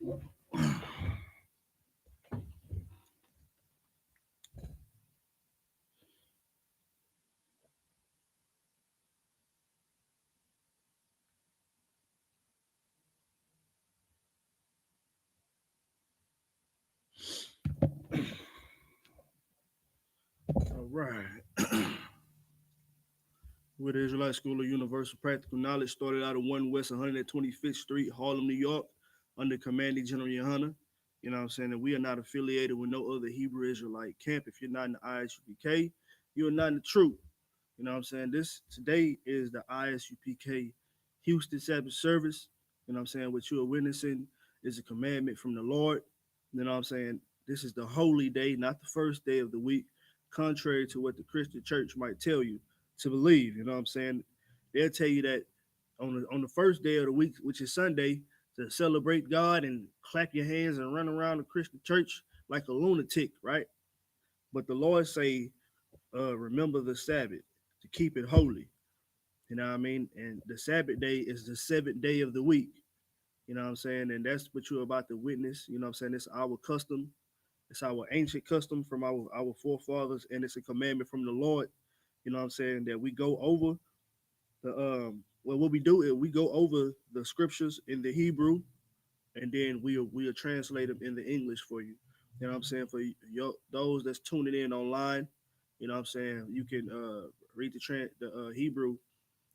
All right. With the Israelite School of Universal Practical Knowledge started out at 1 West 125th Street, Harlem, New York, under Commanding General YAHANNA. You know what I'm saying? That we are not affiliated with no other Hebrew Israelite camp. If you're not in the I.S.U.P.K, you're not in the truth. You know what I'm saying? This today is the I.S.U.P.K Houston Sabbath service. You know what I'm saying? What you are witnessing is a commandment from the Lord. You know what I'm saying? This is the holy day, not the first day of the week, contrary to what the Christian church might tell you to believe. You know what I'm saying? They'll tell you that on the first day of the week, which is Sunday, to celebrate God and clap your hands and run around the Christian church like a lunatic, right? But the Lord say, remember the Sabbath to keep it holy. You know what I mean? And the Sabbath day is the seventh day of the week. You know what I'm saying? And that's what you're about to witness. You know what I'm saying? It's our custom. It's our ancient custom from our forefathers, and it's a commandment from the Lord. You know what I'm saying? That we go over the well, what we do is we go over the scriptures in the Hebrew, and then we'll translate them in the English for you. You know what I'm saying? For those that's tuning in online, you know what I'm saying? You can read the Hebrew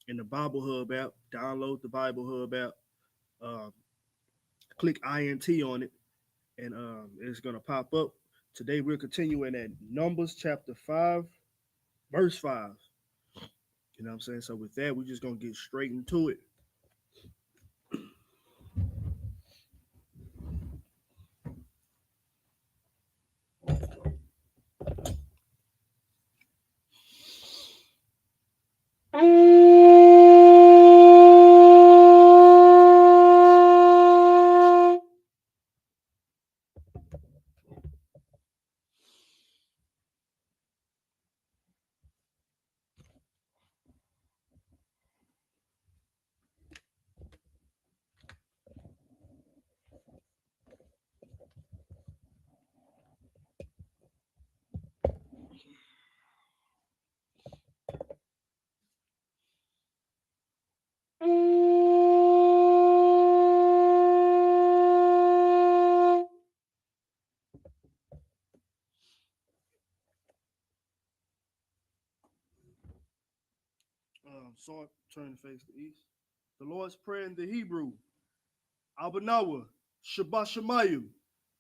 in the Bible Hub app, download the Bible Hub app, uh, click INT on it, and it's gonna pop up. Today we're continuing at Numbers chapter 5, verse 5. You know what I'm saying? So with that, we're just gonna get straight into it. So turn to face the east. The Lord's Prayer in the Hebrew. Abanawa, Shabbat Shemayim,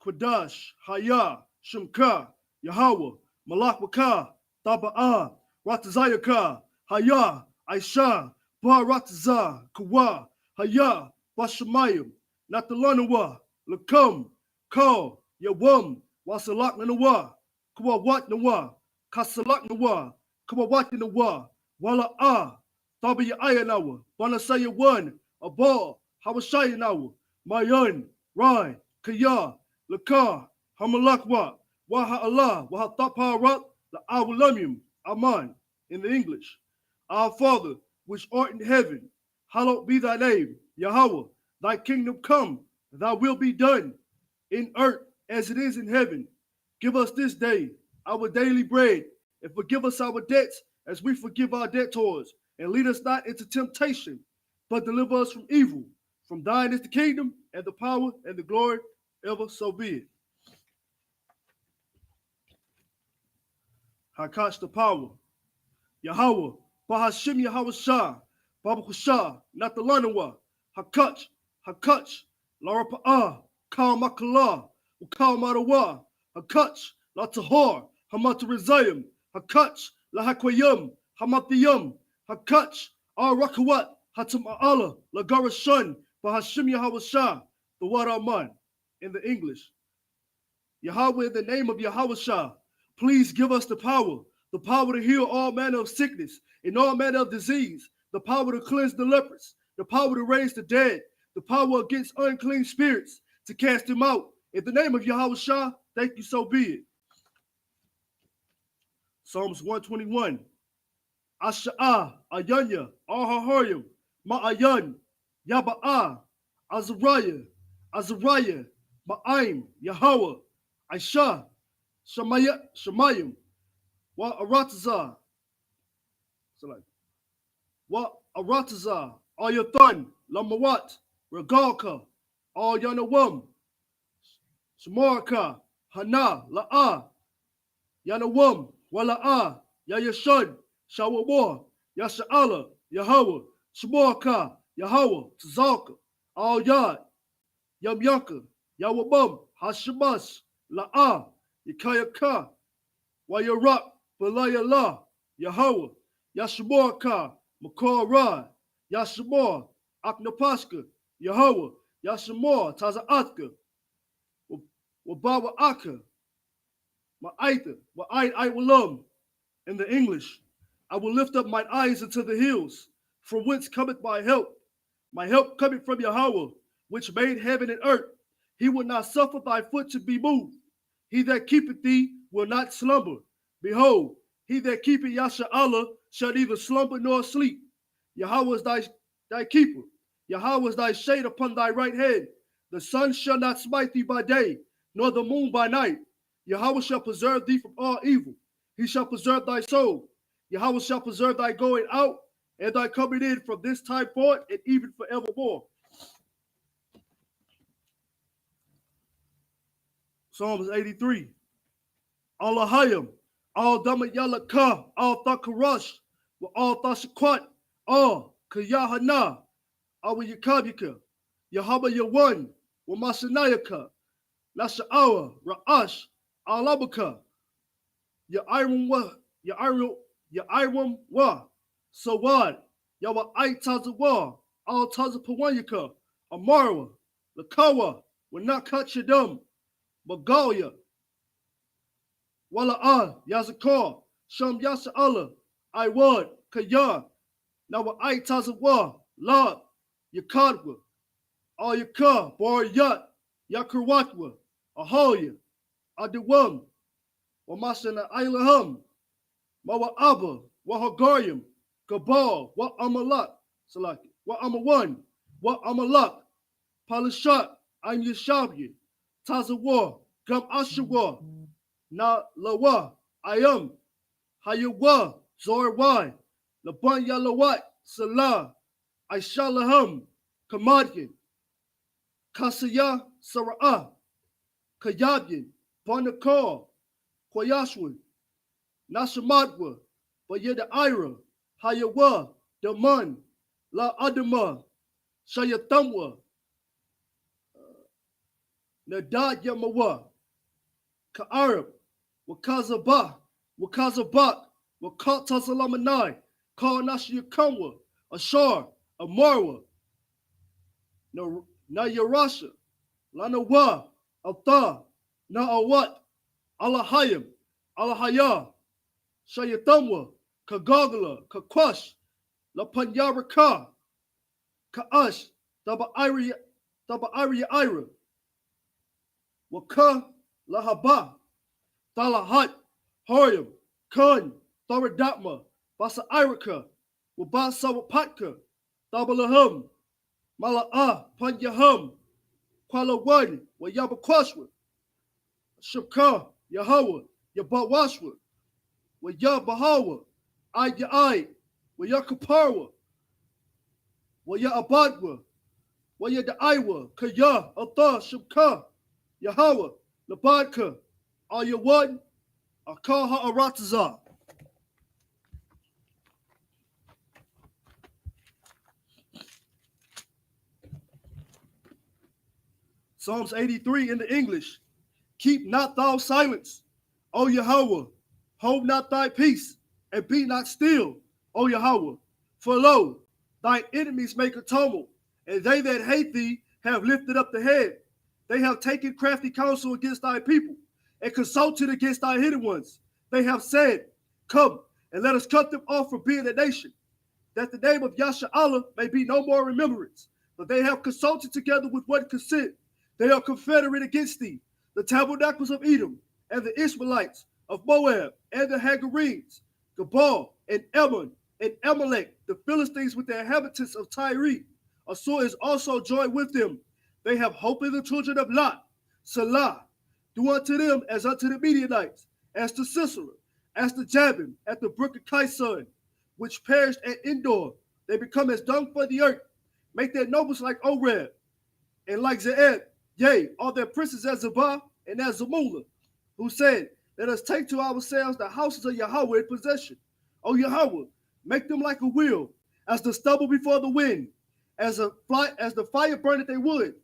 Quadash, Haya, Shemka, Yahweh, Malakwaka, Taba'ah, Ratazayaka, Haya, Aisha, Baratazah, Kawa, Haya, Bashamayim, Natalanawa, Lakum, Ka, Yawam, Wasalak Nawa, Kawawat Nawa, Kasalak Nawa, Kawawat Nawa, Wala Ah, Tabi Ayanawa, Banasaya one, Abba, Hawashayanawa, Mayan, Rai, Kaya, Lakar, Hamalakwa, Waha Allah, Waha Taparat, La Awalamim, Aman, in the English. Our Father, which art in heaven, hallowed be thy name, Yahweh, thy kingdom come, thy will be done, in earth as it is in heaven. Give us this day our daily bread, and forgive us our debts as we forgive our debtors, and lead us not into temptation, but deliver us from evil. From thine is the kingdom, and the power, and the glory, ever so be it. Hakash the power. Yahweh, Bahashim Yahweh Shah, Babu Shah, Natalanawa, Hakach, Hakach, Larapa'ah, Kal Makala, Ukal Marawa, Hakach, La Tahor, Hamatarizayim, Hakach, La Hakwayum, Hamatiyum, Hakach, Ar Rakawat, Hatam Allah, Lagara Shun, Bahashim Yahweh Shah, the Wad Aman, in the English. Yahweh, in the name of Yahweh Shah, please give us the power to heal all manner of sickness and all manner of disease, the power to cleanse the lepers, the power to raise the dead, the power against unclean spirits, to cast them out. In the name of Yahweh Shah, thank you, so be it. Psalms 121. Asha'ah, Ayanya, Ahahoyim, Ma'ayan, Yaba'ah, Azariah, Azariah, Ma'aim, Yahweh, Aisha, Shemayim, Wa Aratazah. So like, Wa Aratazah, all your thun, Lamawat, Regalka, all Yanawum, Shmoraka, Hana, La'a, Yanawum, Wala'a, Yayashud, Shawawar, Yasha'ala, Yahweh, Shmoraka, Yahweh, Tzalka, all Yad, Yamyaka, Yawabum, Hashemas, La'a, Yakayaka, Wayarak, Balayala, Yahweh, Yashmoraka, Makor Yashmor, Aknapaska, Yahweh, Yashmor, Tazaatka, Wabawa Aka, Ma'aitha, Wa'ait Walum. In the English, I will lift up mine eyes into the hills, from whence cometh my help. My help cometh from Yahweh, which made heaven and earth. He will not suffer thy foot to be moved. He that keepeth thee will not slumber. Behold, he that keepeth Yasha'Allah shall neither slumber nor sleep. Yahweh is thy keeper. Yahweh is thy shade upon thy right hand. The sun shall not smite thee by day, nor the moon by night. Yahweh shall preserve thee from all evil. He shall preserve thy soul. Yahweh shall preserve thy going out and thy coming in from this time forth and even forevermore. Psalms 83. Allahayim, all Damayalaka, all Thakarash, all Thashakwat, all Kayahanna, all Yakabika, Yahaba Yawan, Wamasanayaka, Nasha'awa, Ra'ash, Alabaka, Ya'iram wa, Sawad, Yawa Aitazawa, all Tazapawanyaka, Amara, Lakawa, Wanakachadum, Magalia, Wala'ah, Yazakar, Sham Yasa'Allah, Iwad, Kayar, Nawa Aitazawa, Lad, Yakadwa, All Yakar, Boryat, Yakarwatwa, Aholia, Adewam, Wamasana Ilaham, Mawa'aba, Wahagarium, Kabal, Wa Amalak, Salaki, Wa Amawan, Wa Amalak, Palashat, I'm Yashabye, Tazawar, Gam Ashawar, Na Lawa, Ayam, Hayawa, Zorwai, Laban Yalawat, Salah, Aishalaham, Kamadyan, Kasaya, Sara'ah, Kayabyan, Banakar, Kwayashwan, Nashamadwa, Bayeda Ira, Hayawa, Daman, La Adama, Shayatamwa, Nadad Yamawa, Ka'arab, Wakazabah, Wakatazalamanai, Karnashiyakamwa, Ashar, Amarwa, Nayarasha, Lanawa, Alta, Na'awat, Alahayim, Alahaya, Shayatamwa, Kagagala, Kakwash, Lapanyaraka, Ka'ash, Daba Ira, Waka, Lahaba, Talahat, Horium, Kun, Tharadatma, Basa Irika, Wabasa Wapatka, Dabalahum, Mala'ah, Panyahum, Kwalawadi, Wayabakwashwa, Shukka, Yahweh, Yabawashwa, Wayabahawa, Ayai, Wayakaparwa, Wayabadwa, Wayadaiwa, Kaya, Alta, Shukka, Yahweh, Labadka, Ayawad, Akaha Arataza. Psalms 83 in the English. Keep not thou silence, O Yahweh. Hold not thy peace, and be not still, O Yahweh. For lo, thy enemies make a tumult, and they that hate thee have lifted up the head. They have taken crafty counsel against thy people, and consulted against thy hidden ones. They have said, Come, and let us cut them off from being a nation, that the name of Yasha'Allah may be no more remembrance. But they have consulted together with one consent. They are confederate against thee, the tabernacles of Edom, and the Israelites of Moab, and the Hagarenes, Gabal, and Ammon, and Amalek, the Philistines with the inhabitants of Tyre. Assur is also joined with them. They have hope in the children of Lot. Salah, do unto them as unto the Midianites, as to Sisera, as to Jabin, at the brook of Kison, which perished at Endor. They become as dung for the earth. Make their nobles like Oreb, and like Zeeb. Yea, all their princes as Zabah and as Zamullah, who said, let us take to ourselves the houses of Yahweh in possession. O Yahweh, make them like a wheel, as the stubble before the wind, as the fire burneth a wood,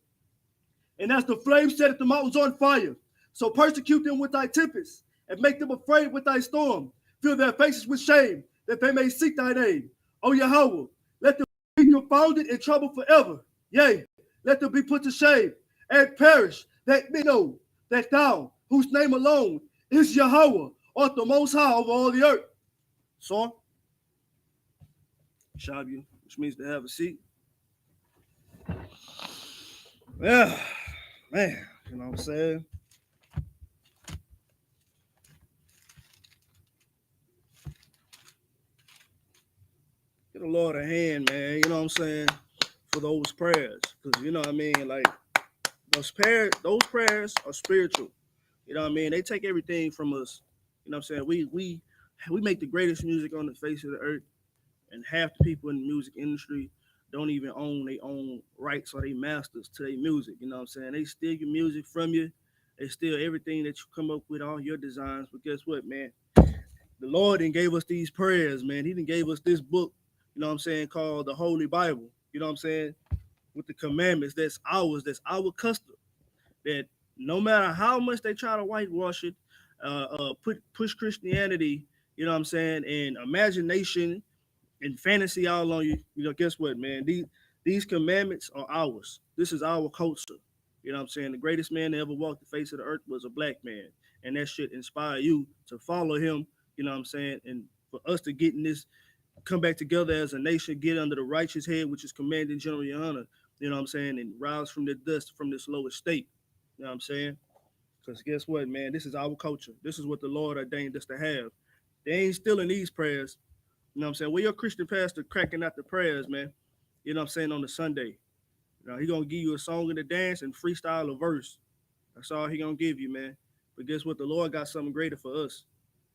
and as the flame setteth the mountains on fire. So persecute them with thy tempest, and make them afraid with thy storm. Fill their faces with shame, that they may seek thy name. O Yahweh, let them be confounded and troubled forever. Yea, let them be put to shame and perish, that men know that thou, whose name alone is Yahweh, art the most high over all the earth. So, Shabu, which means to have a seat. Yeah, man, you know what I'm saying? Get the Lord a hand, man, you know what I'm saying, for those prayers. Because, you know what I mean, like, those prayers are spiritual. You know what I mean? They take everything from us. You know what I'm saying? We make the greatest music on the face of the earth, and half the people in the music industry don't even own their own rights or they masters to their music. You know what I'm saying? They steal your music from you. They steal everything that you come up with, all your designs. But guess what, man? The Lord didn't gave us these prayers, man. He didn't gave us this book, you know what I'm saying, called the Holy Bible. You know what I'm saying? With the commandments, that's our custom. That no matter how much they try to whitewash it, push Christianity, you know what I'm saying, and imagination and fantasy all on you, you know, guess what, man? These commandments are ours. This is our culture. You know what I'm saying? The greatest man that ever walked the face of the earth was a black man. And that should inspire you to follow him, you know what I'm saying? And for us to get in this, come back together as a nation, get under the righteous head, which is Commanding General YAHANNA, you know what I'm saying, and rise from the dust from this lowest state. You know what I'm saying? Because guess what, man? This is our culture. This is what the Lord ordained us to have. They ain't stealing these prayers. You know what I'm saying? Where your Christian pastor cracking out the prayers, man. You know what I'm saying, on the Sunday. You know, he gonna give you a song and a dance and freestyle a verse. That's all he gonna give you, man. But guess what? The Lord got something greater for us.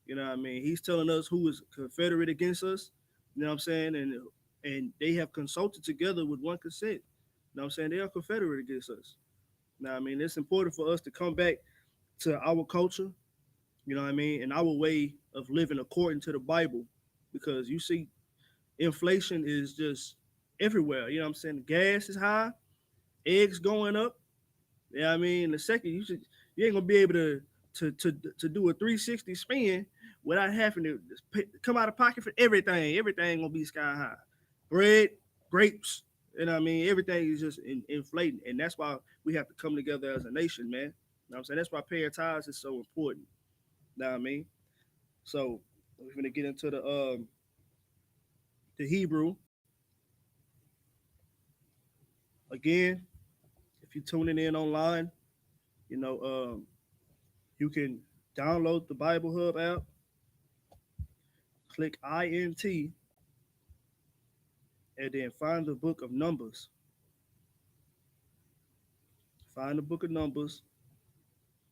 You know what I mean? He's telling us who is confederate against us. You know what I'm saying? And they have consulted together with one consent. You know what I'm saying? They are confederate against us. Now, I mean, it's important for us to come back to our culture, you know what I mean, and our way of living according to the Bible, because you see, inflation is just everywhere. You know what I'm saying? Gas is high, eggs going up. You know what I mean? The second you ain't gonna be able to do a 360 spin without having to come out of pocket for everything. Everything gonna be sky high. Bread, grapes, you know what I mean? Everything is just inflating. And that's why we have to come together as a nation, man. You know what I'm saying? That's why paying tithes is so important. You know what I mean? So we're gonna get into the Hebrew. Again, if you're tuning in online, you know, you can download the Bible Hub app, click INT, and then find the book of Numbers. Find the book of Numbers.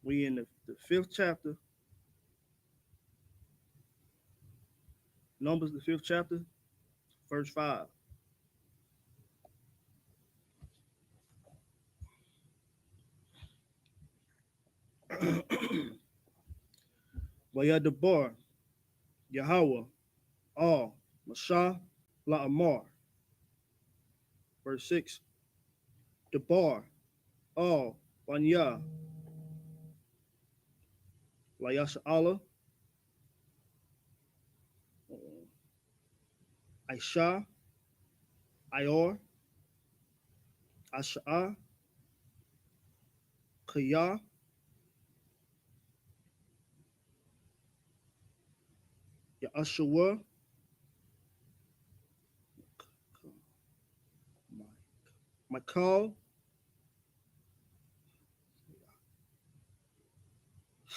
We in the fifth chapter. Numbers, the fifth chapter, verse 5. Vayadabar, Yahweh, all, Mashah, La'amar. Verse 6. Debar, all, Banya, Layasha Allah, Aisha, Ior, Asha'ah, Kaya, Ya'ashua, Makal,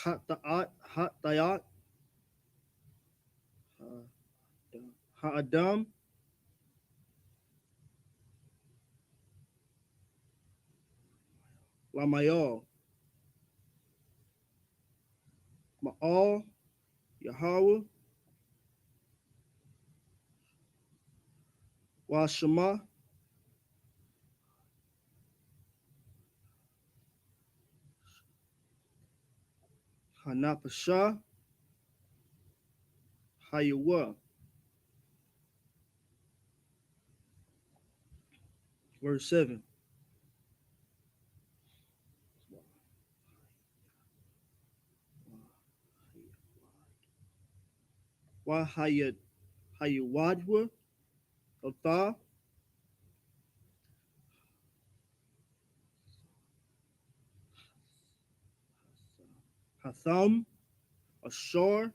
Hatayat, Ha'adam, Lamayal. Ma'al, Yahweh, Washama, Hanapasha, Hayawa. Verse 7. Hayawadwa, Otha, Hatham, Ashar,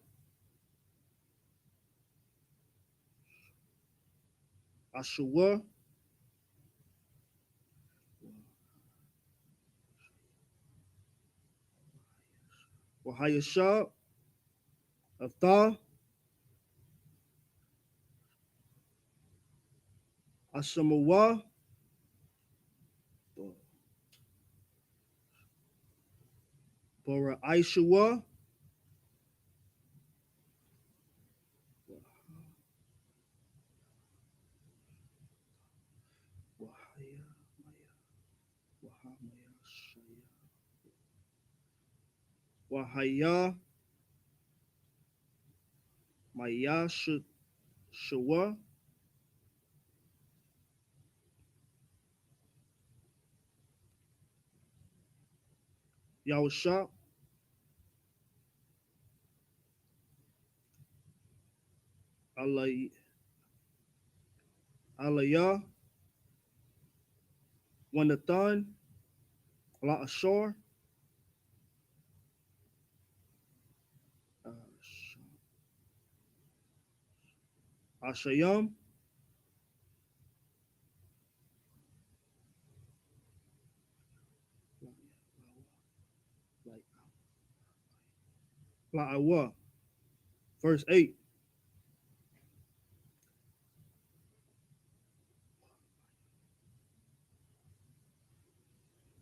Ashua, Wahayashab, Atha, Ashamawa, Bora Aishua, Wahaya, Maya Shawa, Yahusha, Alaya, Wanathan, La Ashar, Ashayam, La'awa. Verse 8.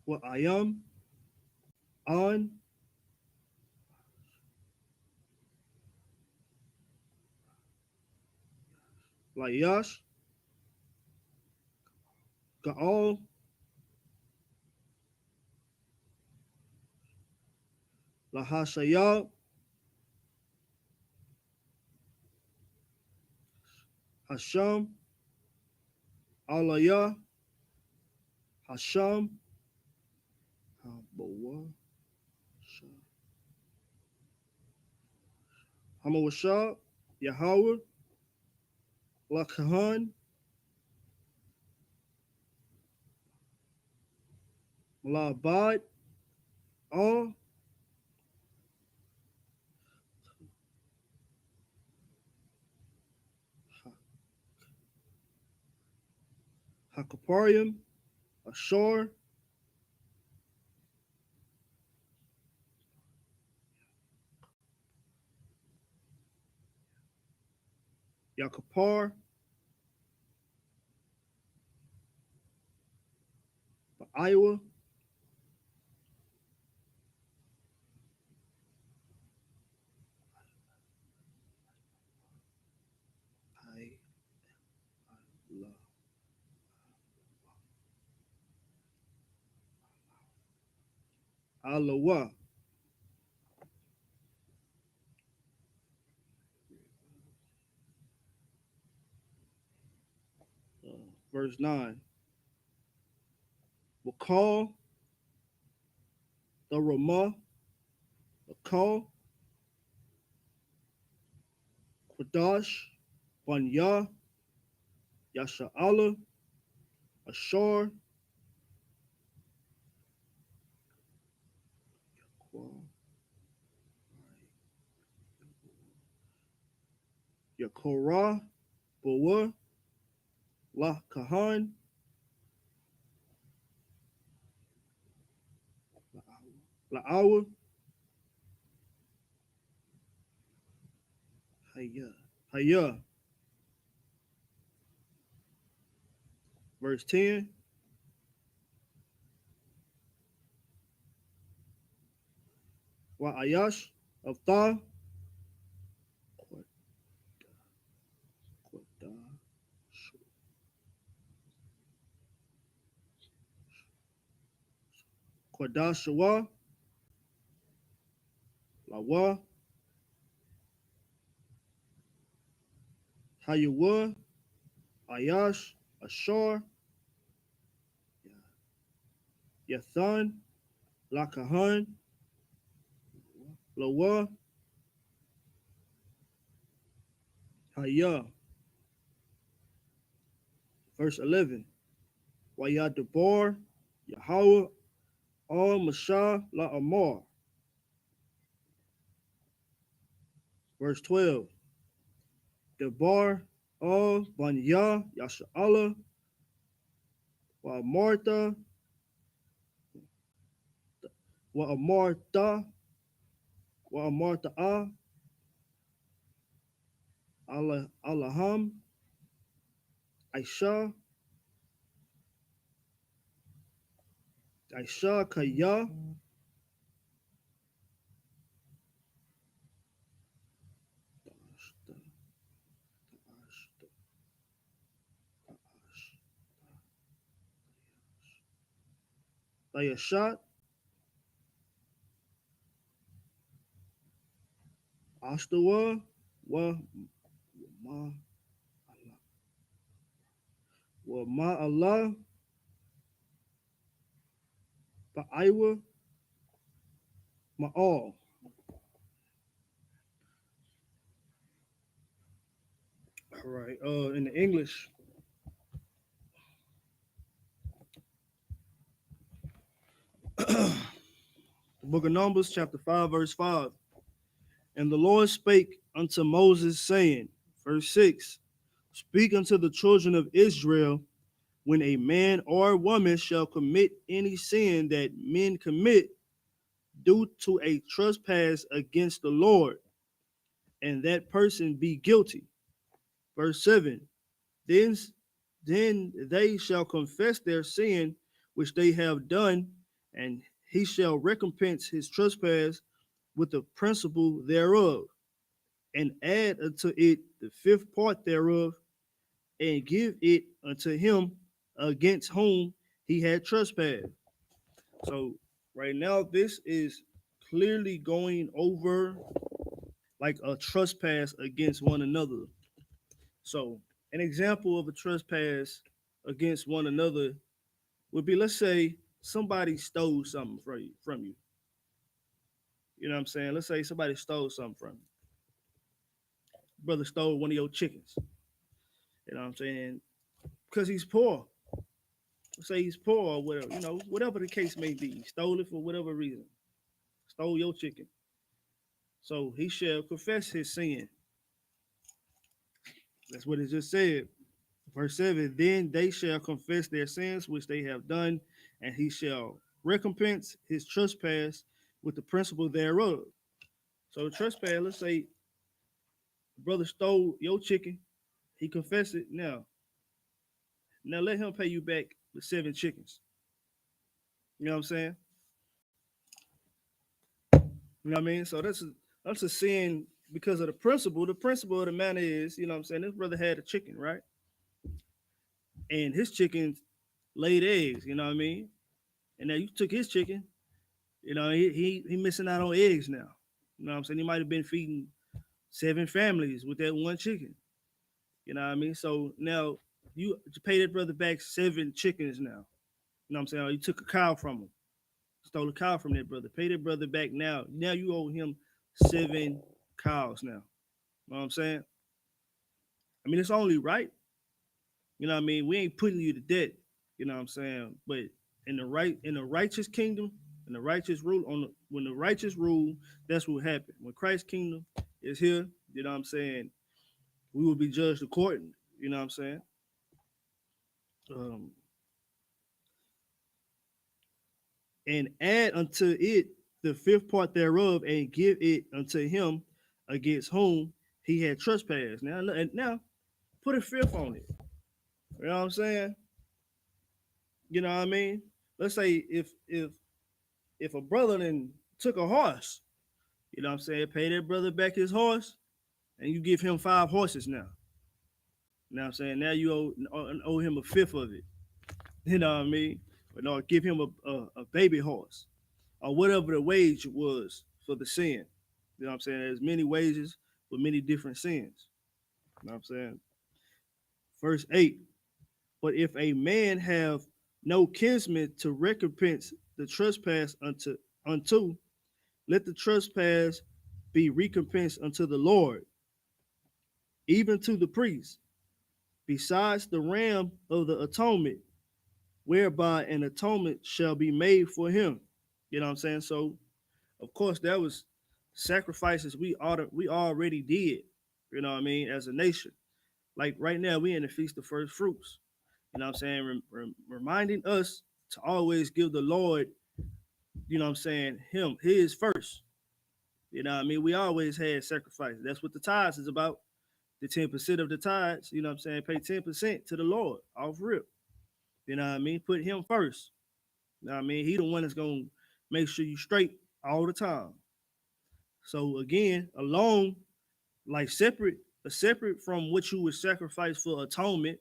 What I am, on, Layash, Gaal, Lahashayab, Hasham, Alaya, Hasham, Habawa, Hamawashab, Yahweh, Lakahan, Malabad, All, Hakaparium, Ashar, Yakapar, Iowa, Alawa. Verse 9. Will call the Ramah, the call, Quadash, Banya, Yasha'ala, Ashar, Yakorah, Bawa, La Kahan, La'awa, Haya. Haya. Verse 10. Wa Ayash, of Tha, Quadashawa, Lawa, Hayawa, Ayash, Ashar, Yathan, Lakahan, Lawa, Haya. Verse 11. Wayadabar, Yahweh, Al Mashah, La Amar. Verse 12. Debar, Al Banya, Yasha'Allah, Wa Martha, Wa Amarta, Wa Amarta, Allaham, Aisha, Aisha Kaya, Ayashat, Ashtawa, Wa Ma, Wa Ma Allah, Ba'aiwa, Ma'al. All right. In the English, the book of Numbers, chapter 5, verse 5. And the Lord spake unto Moses, saying, verse 6, speak unto the children of Israel, when a man or woman shall commit any sin that men commit due to a trespass against the Lord, and that person be guilty. Verse 7, then, then they shall confess their sin which they have done, and he shall recompense his trespass with the principal thereof, and add unto it the fifth part thereof, and give it unto him against whom he had trespassed. So right now, this is clearly going over like a trespass against one another. So an example of a trespass against one another would be, let's say somebody stole something from you. You know what I'm saying? Let's say somebody stole something from you. Brother stole one of your chickens. You know what I'm saying? Because he's poor. Let's say he's poor or whatever, whatever the case may be. He stole it for whatever reason. Stole your chicken. So he shall confess his sin. That's what it just said. Verse 7, then they shall confess their sins which they have done, and he shall recompense his trespass with the principal thereof. So the trespass, let's say the brother stole your chicken, he confessed it. Now let him pay you back the 7 chickens. You know what I'm saying? You know what I mean? So that's a sin because of the principle. The principle of the matter is, you know what I'm saying, this brother had a chicken, right? And his chickens laid eggs, you know what I mean? And now you took his chicken, he missing out on eggs now. You know what I'm saying? He might have been feeding 7 families with that one chicken. You know what I mean? So now you pay that brother back 7 chickens now. You know what I'm saying? Or you took a cow from him, stole a cow from that brother. Pay that brother back now. Now you owe him 7 cows now. You know what I'm saying? I mean, it's only right. You know what I mean? We ain't putting you to debt. You know what I'm saying? But in the righteous kingdom, in the righteous rule, when the righteous rule, that's what happened. When Christ's kingdom is here, you know what I'm saying, we will be judged accordingly. You know what I'm saying? Um, and add unto it the fifth part thereof, and give it unto him against whom he had trespassed. Now put a fifth on it. You know what I'm saying? You know what I mean? Let's say if a brother then took a horse, You know what I'm saying? Pay that brother back his horse, and you give him 5 horses now. You know what I'm saying? Now you owe him a fifth of it. You know what I mean? But no, give him a baby horse or whatever the wage was for the sin. You know what I'm saying? There's many wages with many different sins. You know what I'm saying? Verse 8. But if a man have no kinsman to recompense the trespass unto, let the trespass be recompensed unto the Lord, even to the priest, besides the ram of the atonement, whereby an atonement shall be made for him. You know what I'm saying? So, of course, that was sacrifices we already did. You know what I mean? As a nation, like right now, we in the feast of first fruits. You know what I'm saying? Reminding us to always give the Lord, you know what I'm saying, him his first. You know what I mean? We always had sacrifices. That's what the tithes is about. The 10% of the tithes, you know what I'm saying? Pay 10% to the Lord off rip. You know what I mean? Put him first. You know what I mean? He the one that's gonna make sure you straight all the time. So again, alone, like separate from what you would sacrifice for atonement,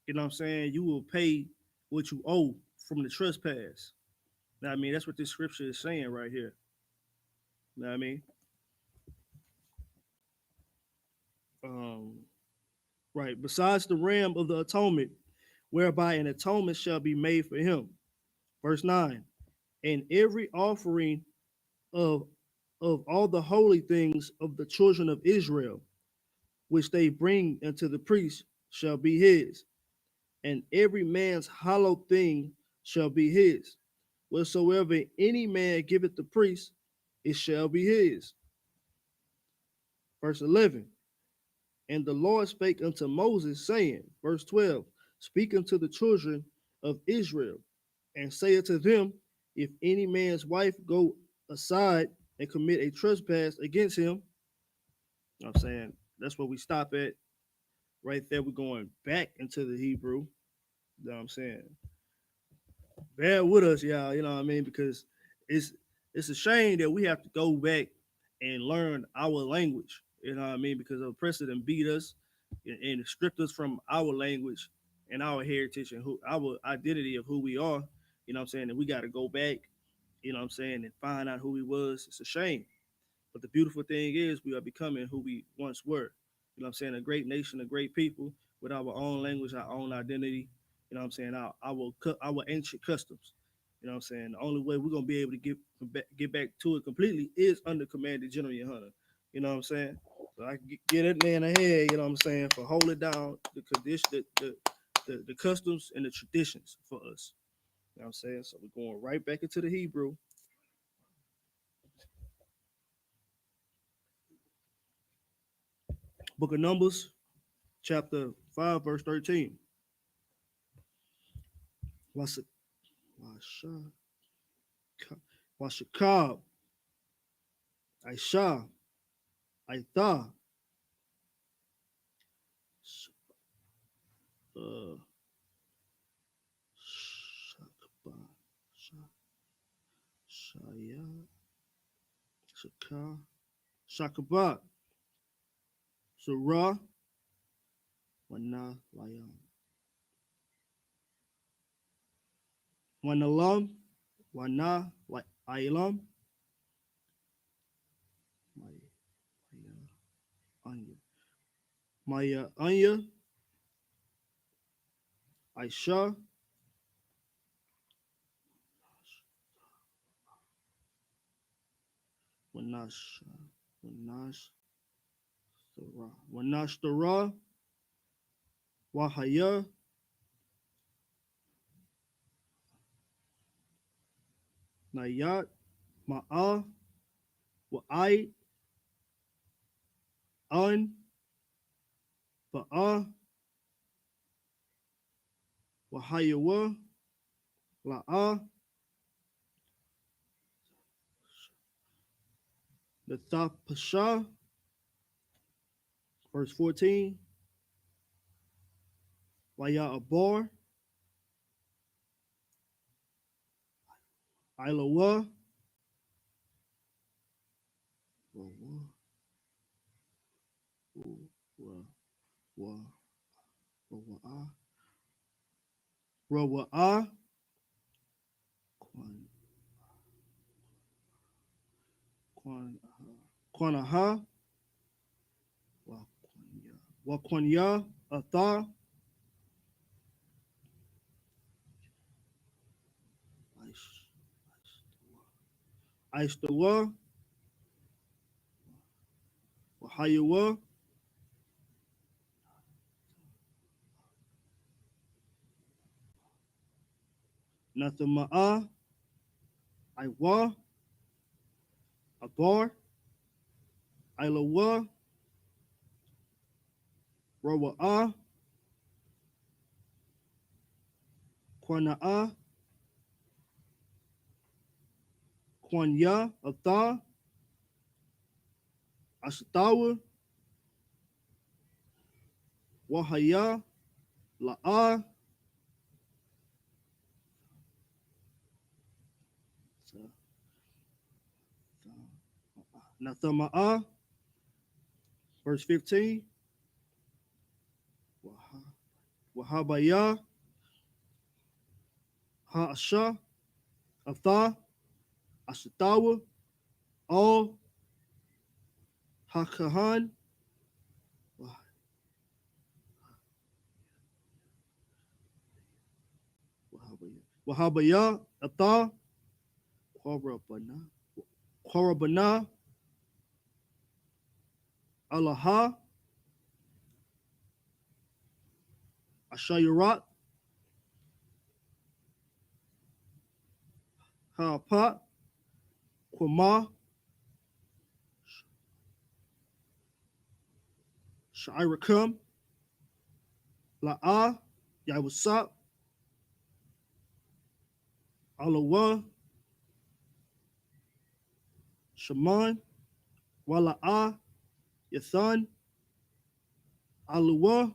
you know what I'm saying? You will pay what you owe from the trespass. You know what I mean? That's what this scripture is saying right here. You know what I mean? Um, right. Besides the ram of the atonement, whereby an atonement shall be made for him. Verse 9. And every offering of all the holy things of the children of Israel, which they bring unto the priest, shall be his, and every man's hallowed thing shall be his. Whatsoever any man giveth the priest, it shall be his. Verse 11. And the Lord spake unto Moses, saying, verse 12, speak unto the children of Israel, and say unto them, if any man's wife go aside and commit a trespass against him, you know what I'm saying? That's where we stop at. Right there, we're going back into the Hebrew. You know what I'm saying? Bear with us, y'all. You know what I mean? Because it's it's a shame that we have to go back and learn our language. You know what I mean? Because the precedent beat us and stripped us from our language and our heritage and who our identity of who we are. You know what I'm saying? And we got to go back. You know what I'm saying? And find out who he was. It's a shame. But the beautiful thing is we are becoming who we once were. You know what I'm saying? A great nation, a great people with our own language, our own identity. You know what I'm saying? Our ancient customs. You know what I'm saying? The only way we're gonna be able to get back to it completely is under command of General YAHANNA. You know what I'm saying? So I can get that man ahead. You know what I'm saying? For holding down the condition, the customs and the traditions for us. You know what I'm saying? So we're going right back into the Hebrew. Book of Numbers, chapter 5, verse 13. Washa, Washakab, Aisha, Aitha, uh, Shakaba, Shaya, Shaka, Shakabat, Surah, Wana, Layam, Wanalam, Wana, Ailam, Maya, Anya, Maya, Anya, Aisha, Wanash, Wanash, Wanash, Torah, Wahaya, Nayat, Ma'ah, Wa'ai, An, Ba'ah, Wahayawa, La'ah, the Thapasha, verse 14, Waya Abor, Ilawa, wa wa Rawa'a Kwanaha Wakwanya Atha Aistawa Wahayawa Nathama'a Iwa Abar Ilawa Rawa'a Kwana'a Kwanya Atha Ashtawa Wahaya La'a Nathama'a, verse 15. Wahabaya Ha'asha Atha Ashtawa All Hakahan Wahabaya Atha Korabana Alaha Ashayarat Ha'apat Kwama Sha'irakum La'a Yawasap Alawa Shaman Wala'a Yathan Alawa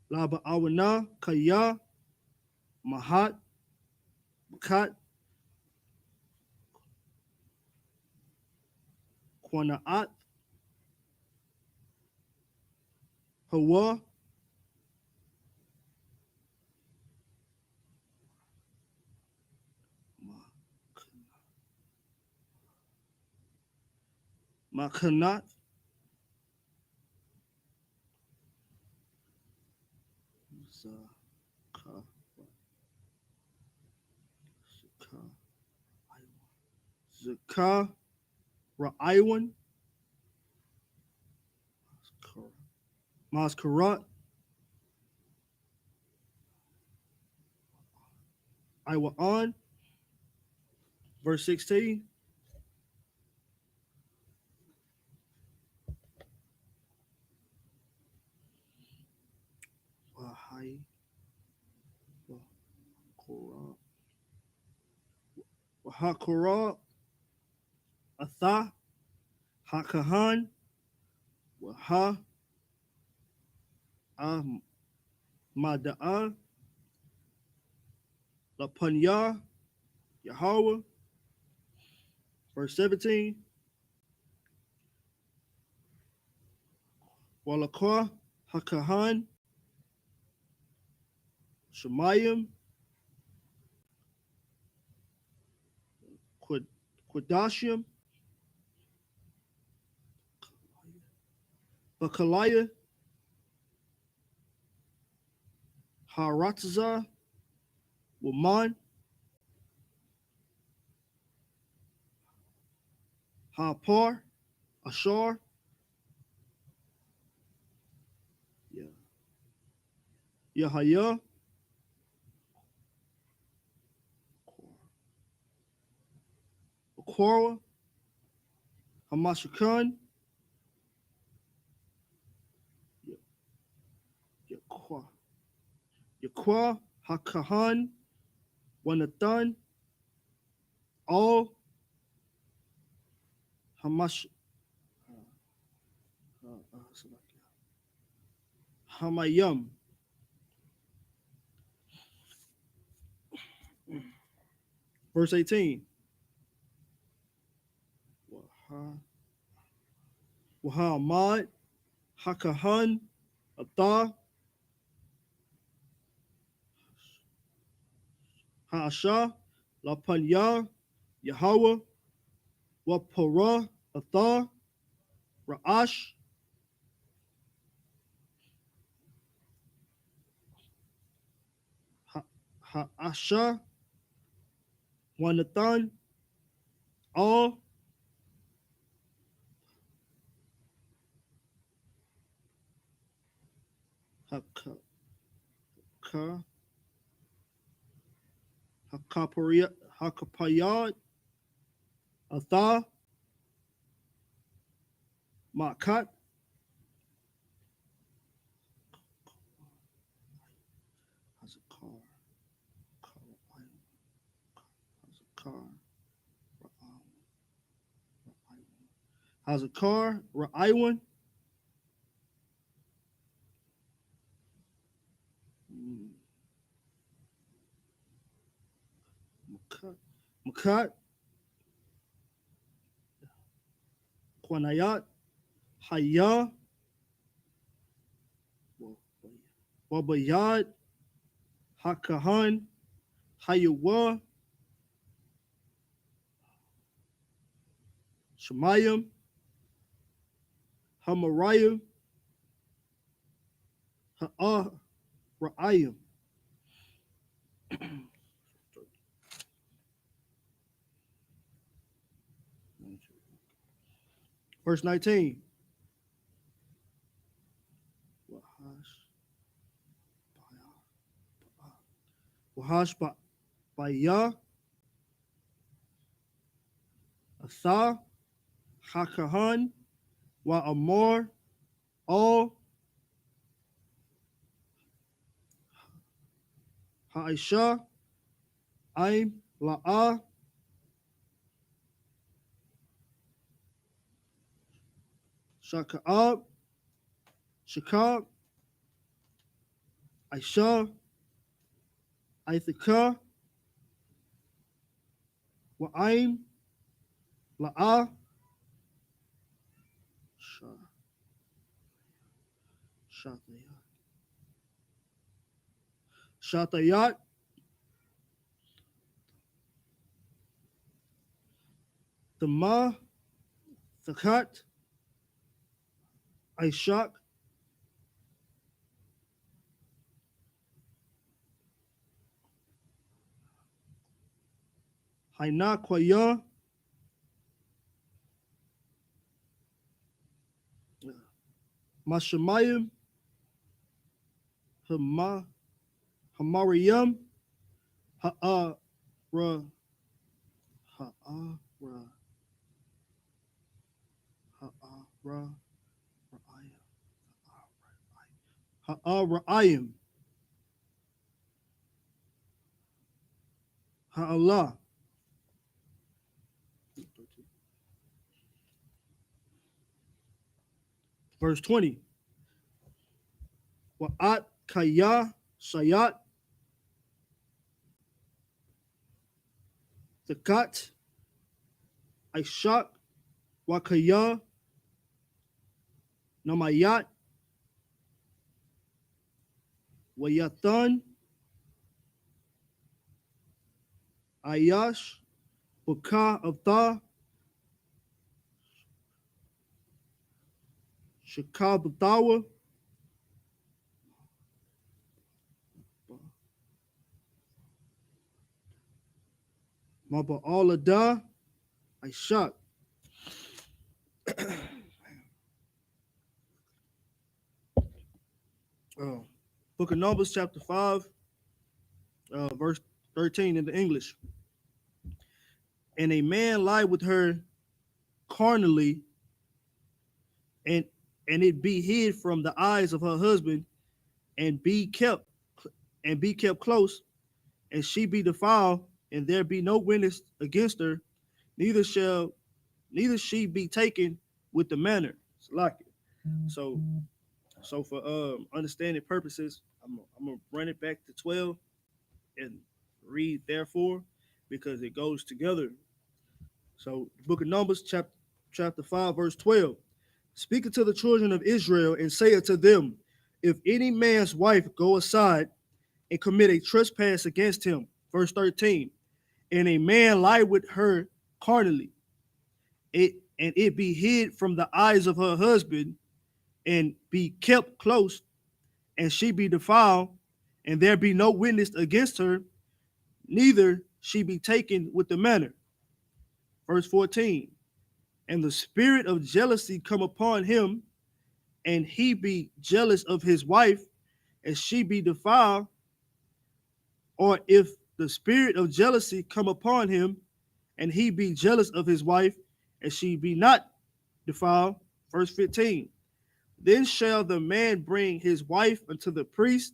La Ba'awana Kaya Mahat Makat Kwana'at Hawa Makanat Zaka Ra'iwan Maskarat Iwa'an, verse 16. Wahakora Atha Hakahan Waha Mada'a Lapanya Yahweh, verse 17. Walakwa Hakahan Shemayim Quadashim Bakalaya Haratza Waman Hapar Ashar Yahaya Aquara Hamashakan Yakwa Hakahan Wanathan All Hamash Hamayam Verse 18. Wahamad, Hakahan, Atha, Ha'asha, Lapanya, Yahweh, Wapara, Atha, Ra'ash, Ha'asha, Wanathan, all Hakapayad, Atha, Makat, Hazakar, Hazakar, Ra'iwan, Makat, Kwanayat, Hayah, Wabayad, Hakahan, Hayawa, Shemayim, Hamarayim, Ha'ah, Ra'ayim. Verse 19. Wahash Ba'yah, Atha, Hakahan, Wa'amor, all Ha'isha, Aim, La'ah, Shaka'ab, Shakab, Aisha, I.S.U.P.K, Wa'aim, La'ah, Shatayat, Tama, Thakat, Ishak, Haina Kwaya, Mashamayim, Hamariyam, Ha'ara, Ha'ara, Ha'ara, Ha'ara'ayim, Ha'allah. Verse 20. Wa'at Kaya Sayat, Thakat, Ishak, Wakaya, Namayat, Wayathan, Ayash, Buka of Tha, Shakabatawa, Maba'alada, Ishak. Book of Numbers, chapter 5, verse 13 in the English. And a man lie with her carnally, and it be hid from the eyes of her husband, and be kept close, and she be defiled, and there be no witness against her, neither she be taken with the manner. It's like it. So for understanding purposes, I'm gonna run it back to 12 and read therefore. because it goes together. So, the book of Numbers, chapter 5, verse 12. Speak unto the children of Israel and say unto them, if any man's wife go aside and commit a trespass against him, verse 13, and a man lie with her carnally, and it be hid from the eyes of her husband, and be kept close, and she be defiled, and there be no witness against her, neither she be taken with the manner. Verse 14, and the spirit of jealousy come upon him, and he be jealous of his wife, and she be defiled, or if the spirit of jealousy come upon him, and he be jealous of his wife, and she be not defiled. Verse 15, then shall the man bring his wife unto the priest,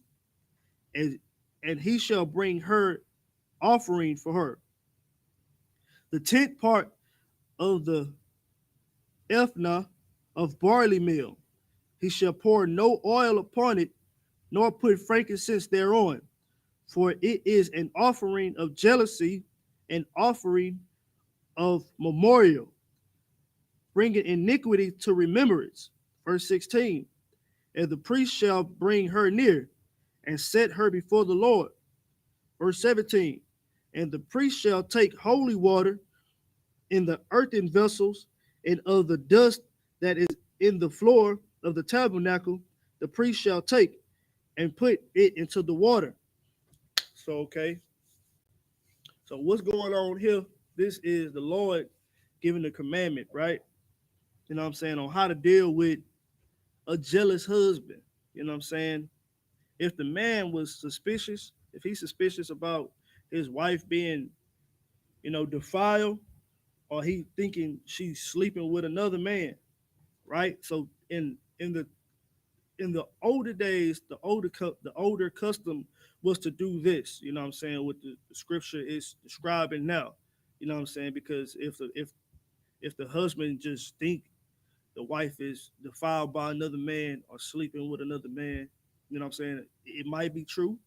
and, and he shall bring her offering for her. The tenth part of the ephah of barley meal. He shall pour no oil upon it, nor put frankincense thereon, for it is an offering of jealousy, an offering of memorial, bringing iniquity to remembrance. Verse 16, and the priest shall bring her near and set her before the Lord. Verse 17, and the priest shall take holy water in the earthen vessels, and of the dust that is in the floor of the tabernacle, the priest shall take and put it into the water. So, okay. So, what's going on here? This is the Lord giving the commandment, right? You know what I'm saying? On how to deal with a jealous husband. You know what I'm saying? If the man was suspicious, if he's suspicious about his wife being, defiled, or he thinking she's sleeping with another man, right? So in the older days, the older custom was to do this. You know what I'm saying? What the scripture is describing now. You know what I'm saying? Because if the husband just think the wife is defiled by another man or sleeping with another man, you know what I'm saying? It might be true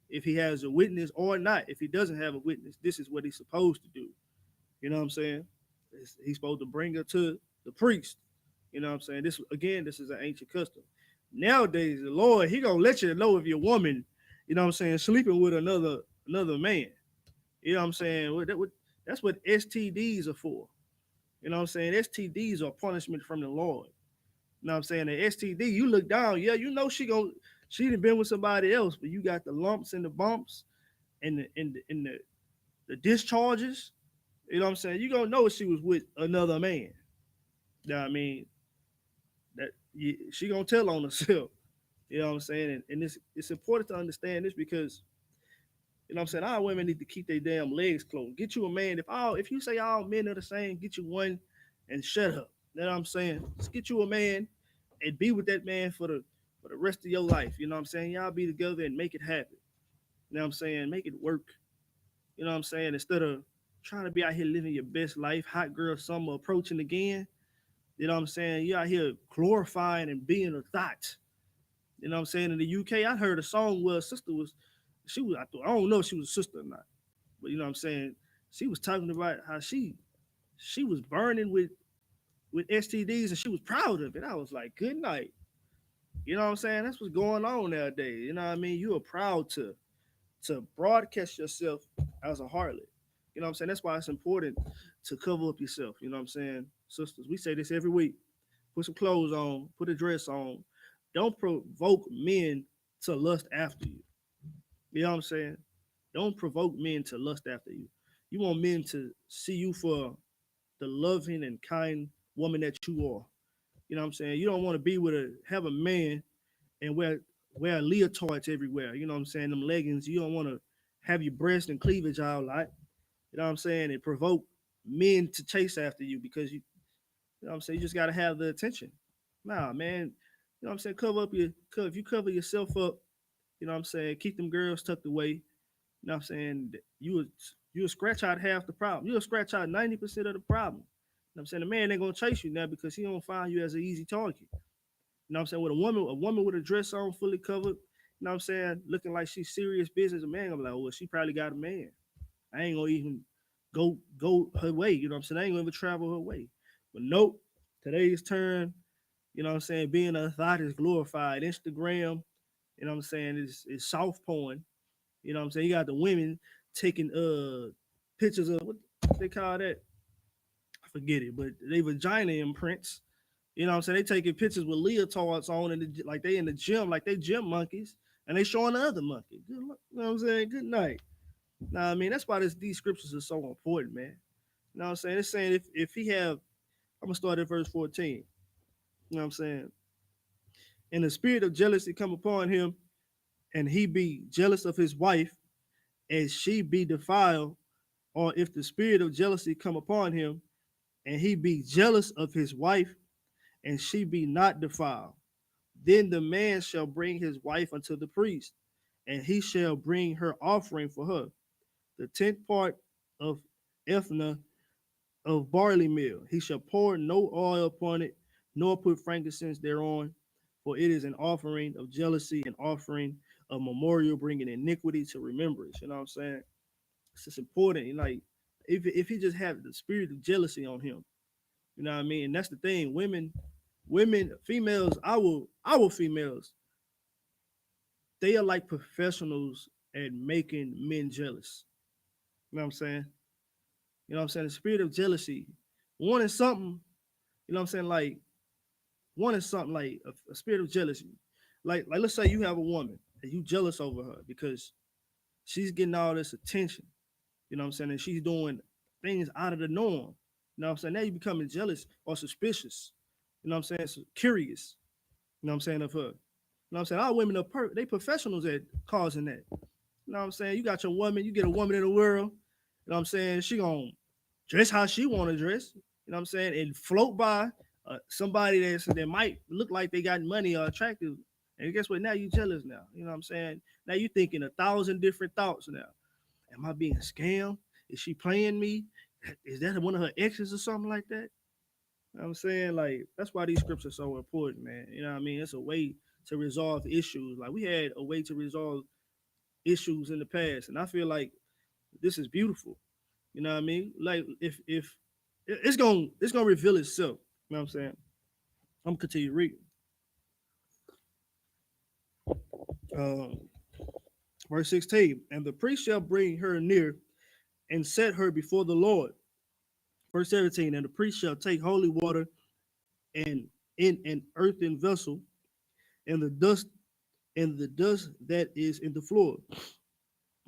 if he has a witness or not. If he doesn't have a witness, this is what he's supposed to do. You know what I'm saying? He's supposed to bring her to the priest. You know what I'm saying? This is an ancient custom. Nowadays, the Lord, he gonna let you know if your woman, you know what I'm saying, sleeping with another man. You know what I'm saying? That's what STDs are for. You know what I'm saying? STDs are punishment from the Lord. You know what I'm saying? The STD, you look down, yeah, you know she done been with somebody else, but you got the lumps and the bumps and the discharges. You know what I'm saying? You gonna know she was with another man. You know what I mean? She gonna tell on herself. You know what I'm saying? And it's important to understand this because you know what I'm saying, all women need to keep their damn legs closed. Get you a man. If you say all men are the same, get you one and shut up. You know what I'm saying? Just get you a man and be with that man for the rest of your life. You know what I'm saying? Y'all be together and make it happen. You know what I'm saying? Make it work. You know what I'm saying? Instead of trying to be out here living your best life, hot girl summer approaching again. You know what I'm saying? You out here glorifying and being a thought. You know what I'm saying? In the UK, I heard a song where a sister I don't know if she was a sister or not, but you know what I'm saying? She was talking about how she was burning with STDs and she was proud of it. I was like, good night. You know what I'm saying? That's what's going on nowadays. You know what I mean? You are proud to broadcast yourself as a harlot. You know what I'm saying? That's why it's important to cover up yourself. You know what I'm saying? Sisters, we say this every week. Put some clothes on, put a dress on. Don't provoke men to lust after you. You know what I'm saying? Don't provoke men to lust after you. You want men to see you for the loving and kind woman that you are. You know what I'm saying? You don't want to have a man and wear leotards everywhere. You know what I'm saying? Them leggings. You don't want to have your breast and cleavage all out. You know what I'm saying? And provoke men to chase after you because you know what I'm saying? You just gotta have the attention. Nah, man. You know what I'm saying? If you cover yourself up, you know what I'm saying, keep them girls tucked away. You know what I'm saying? You would scratch out half the problem. You'll scratch out 90% of the problem. You know what I'm saying? The man ain't gonna chase you now because he don't find you as an easy target. You know what I'm saying? With a woman with a dress on, fully covered, you know what I'm saying, looking like she's serious business, a man gonna be like, oh, well, she probably got a man. I ain't gonna even go her way. You know what I'm saying? I ain't gonna ever travel her way. But nope, today's turn, you know what I'm saying, being a thought is glorified. Instagram, you know what I'm saying, is soft porn. You know what I'm saying? You got the women taking pictures of what they call that. I forget it, but they vagina imprints. You know what I'm saying? They taking pictures with leotards on and like they in the gym, like they gym monkeys, and they showing the other monkey. Good luck, you know what I'm saying? Good night. Now I mean that's why these scriptures are so important, man. You know what I'm saying? It's saying if he have, I'm gonna start at verse 14. You know what I'm saying? And the spirit of jealousy come upon him, and he be jealous of his wife, and she be defiled, or if the spirit of jealousy come upon him, and he be jealous of his wife, and she be not defiled, then the man shall bring his wife unto the priest, and he shall bring her offering for her, the tenth part of ephah of barley meal. He shall pour no oil upon it, nor put frankincense thereon, for it is an offering of jealousy, an offering of memorial, bringing iniquity to remembrance. You know what I'm saying? It's just important. Like, if he just have the spirit of jealousy on him, you know what I mean? And that's the thing. Females, our females, they are like professionals at making men jealous. You know what I'm saying? You know what I'm saying? The spirit of jealousy, wanting something, you know what I'm saying? Like wanting something like a spirit of jealousy. Like let's say you have a woman and you jealous over her because she's getting all this attention. You know what I'm saying? And she's doing things out of the norm. You know what I'm saying? Now you becoming jealous or suspicious. You know what I'm saying? So curious. You know what I'm saying of her. You know what I'm saying? All women are they professionals at causing that. You know what I'm saying? You got your woman, you get a woman in the world, you know what I'm saying? She gonna dress how she wanna dress, you know what I'm saying? And float by somebody that might look like they got money or attractive. And guess what? Now you jealous now. You know what I'm saying? Now you thinking 1,000 different thoughts now. Am I being scammed? Is she playing me? Is that one of her exes or something like that? You know what I'm saying? Like, that's why these scripts are so important, man. You know what I mean? It's a way to resolve issues. Like we had a way to resolve issues in the past. And I feel like this is beautiful. You know what I mean? Like if it's gonna reveal itself. You know what I'm saying? I'm gonna continue reading. Um, verse 16, and the priest shall bring her near and set her before the Lord. Verse 17, and the priest shall take holy water and in an earthen vessel, and the dust that is in the floor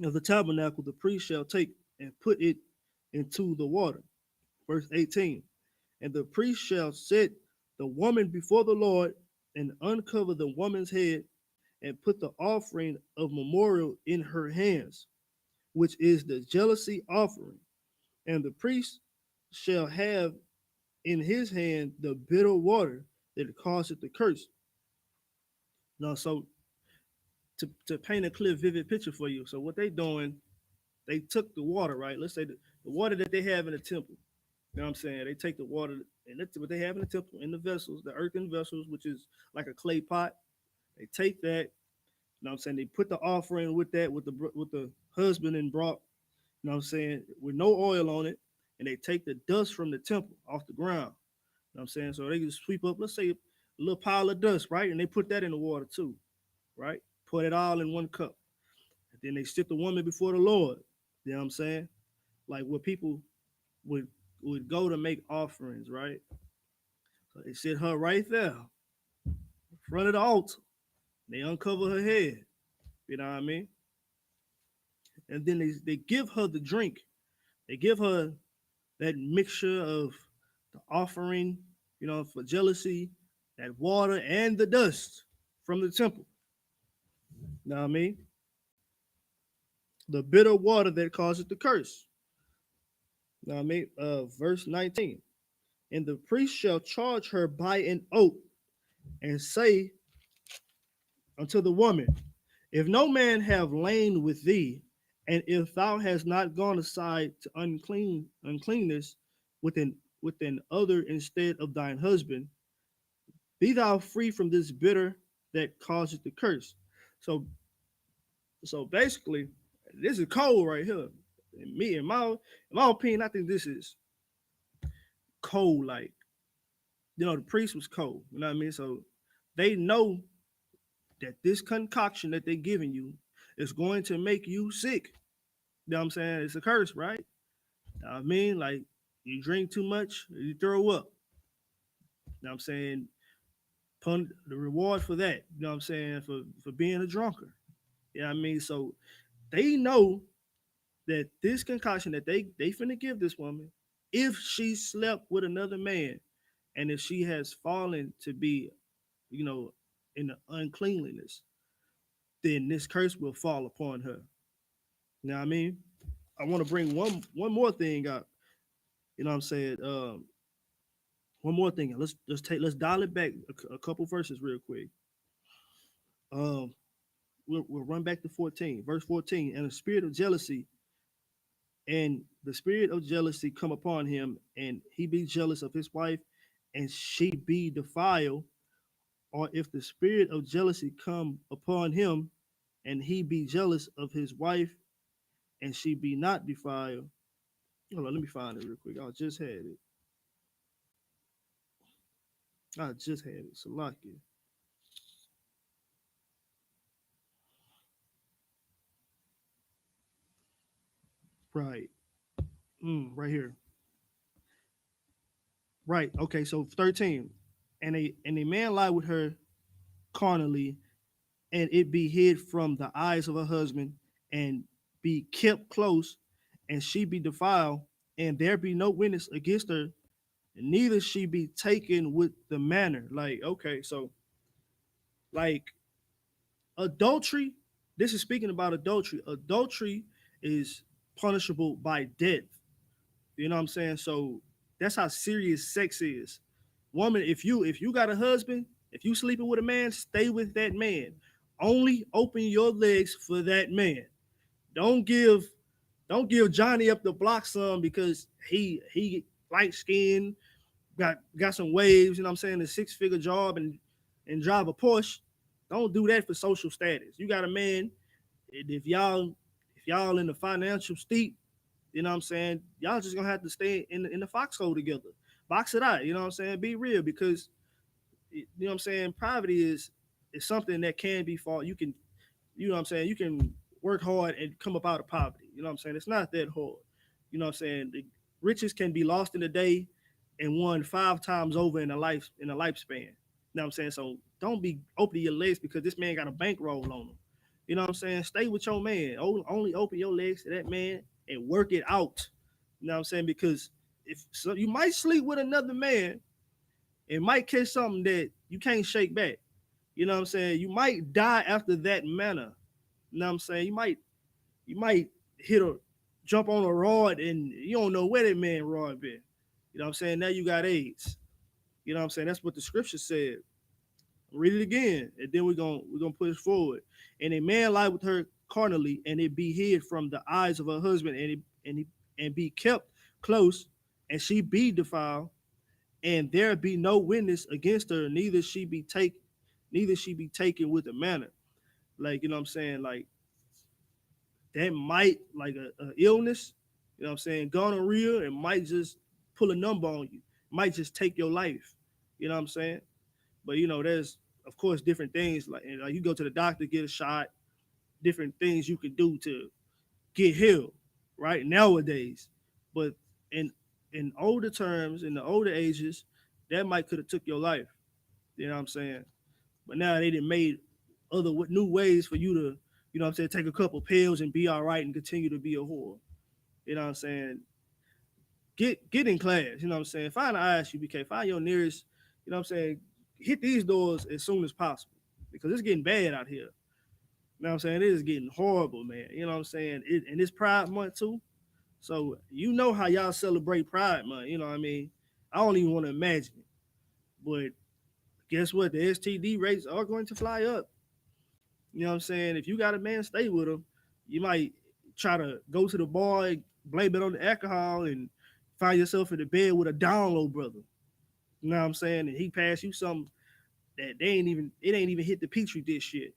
of the tabernacle, the priest shall take and put it into the water. Verse 18, and the priest shall set the woman before the Lord and uncover the woman's head and put the offering of memorial in her hands, which is the jealousy offering. And the priest shall have in his hand the bitter water that causeth the curse. Now, so to paint a clear, vivid picture for you, so what they doing, they took the water, right? Let's say the water that they have in the temple. You know what I'm saying? They take the water and that's what they have in the temple in the vessels, the earthen vessels, which is like a clay pot. They take that, you know what I'm saying? They put the offering with that, with the husband and brought, you know what I'm saying, with no oil on it, and they take the dust from the temple off the ground. You know what I'm saying? So they just sweep up, let's say, a little pile of dust, right? And they put that in the water too, right? Put it all in one cup. And then they sit the woman before the Lord. You know what I'm saying? Like where people would would go to make offerings, right? So they sit her right there in front of the altar. They uncover her head. You know what I mean? And then they give her the drink. They give her that mixture of the offering, you know, for jealousy, that water and the dust from the temple. You know what I mean? The bitter water that causes the curse. You know what I mean? Verse 19. And the priest shall charge her by an oath and say unto the woman, if no man have lain with thee, and if thou hast not gone aside to uncleanness with an other instead of thine husband, be thou free from this bitter that causeth the curse. So basically, this is cold right here. In my opinion, I think this is cold. Like, the priest was cold. You know what I mean? So they know that this concoction that they're giving you is going to make you sick. You know what I'm saying? It's a curse, right? I mean, like, you drink too much, you throw up. You know what I'm saying? The reward for that, you know what I'm saying, for being a drunkard. You know what I mean? So they know that this concoction that they finna give this woman, if she slept with another man and if she has fallen to be, you know, in the uncleanliness, then this curse will fall upon her. You know what I mean? I want to bring one more thing up. You know what I'm saying? One more thing. Let's dial it back a couple verses real quick. Um, we'll run back to 14, verse 14. And the spirit of jealousy come upon him, and he be jealous of his wife, and she be defiled. Or if the spirit of jealousy come upon him, and he be jealous of his wife, and she be not defiled. Hold on, let me find it real quick. I just had it. Salaki. Right. Right here. Right. Okay. So 13. And a man lie with her carnally, and it be hid from the eyes of her husband, and be kept close, and she be defiled, and there be no witness against her, and neither she be taken with the manner. Like, okay, so like adultery, this is speaking about adultery. Adultery is punishable by death. You know what I'm saying? So that's how serious sex is. Woman, if you got a husband, if you sleeping with a man, stay with that man. Only open your legs for that man. Don't give don't give Johnny up the block some because he light skinned, got some waves, you know what I'm saying, a six-figure job and drive a Porsche. Don't do that for social status. You got a man, if y'all in the financial steep, you know what I'm saying, y'all just gonna have to stay in the foxhole together. Box it out, you know what I'm saying? Be real, because you know what I'm saying, poverty is something that can be fought. You know what I'm saying, you can work hard and come up out of poverty. You know what I'm saying? It's not that hard. You know what I'm saying? The riches can be lost in a day and won 5 times over in a lifespan. You know what I'm saying? So don't be opening your legs because this man got a bankroll on him. You know what I'm saying? Stay with your man. Only open your legs to that man and work it out. You know what I'm saying? Because if so, you might sleep with another man and might catch something that you can't shake back. You know what I'm saying? You might die after that manner. You know what I'm saying? You might hit a jump on a rod and you don't know where that man rod been. You know what I'm saying? Now you got AIDS. You know what I'm saying? That's what the scripture said. Read it again, and then we're gonna push forward. And a man lie with her carnally, and it be hid from the eyes of her husband, and be kept close, and she be defiled, and there be no witness against her, neither she be taken with a manner. Like, you know what I'm saying? Like, that might, like a illness, you know what I'm saying, gonorrhea, and might just pull a number on you, might just take your life. You know what I'm saying? But there's of course different things, like you go to the doctor, get a shot, different things you can do to get healed, right? Nowadays. But in older terms, in the older ages, that might could have took your life. You know what I'm saying? But now they done made other new ways for you to, you know what I'm saying, take a couple pills and be all right and continue to be a whore. You know what I'm saying? Get in class, you know what I'm saying? Find an I.S.U.P.K, find your nearest, you know what I'm saying? Hit these doors as soon as possible because it's getting bad out here. You know what I'm saying? It is getting horrible, man. You know what I'm saying? And it's Pride Month too. So you know how y'all celebrate Pride Month, you know what I mean? I don't even want to imagine it. But guess what? The STD rates are going to fly up. You know what I'm saying? If you got a man, stay with him. You might try to go to the bar and blame it on the alcohol and find yourself in the bed with a down low brother. You know what I'm saying? And he pass you something that it ain't even hit the petri dish yet.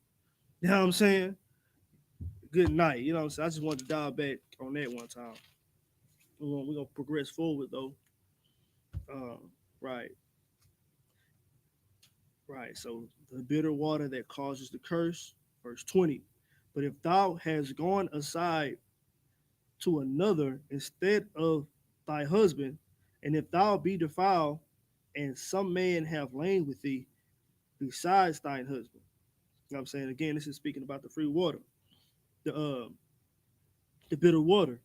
You know what I'm saying? good night. You know what I'm saying? I just wanted to dial back on that one time. We're gonna progress forward though. Right, right. So the bitter water that causes the curse, verse 20. But if thou hast gone aside to another instead of thy husband, and if thou be defiled, and some man have lain with thee besides thine husband. You know what I'm saying? Again, this is speaking about the free water, the uh, the bitter water.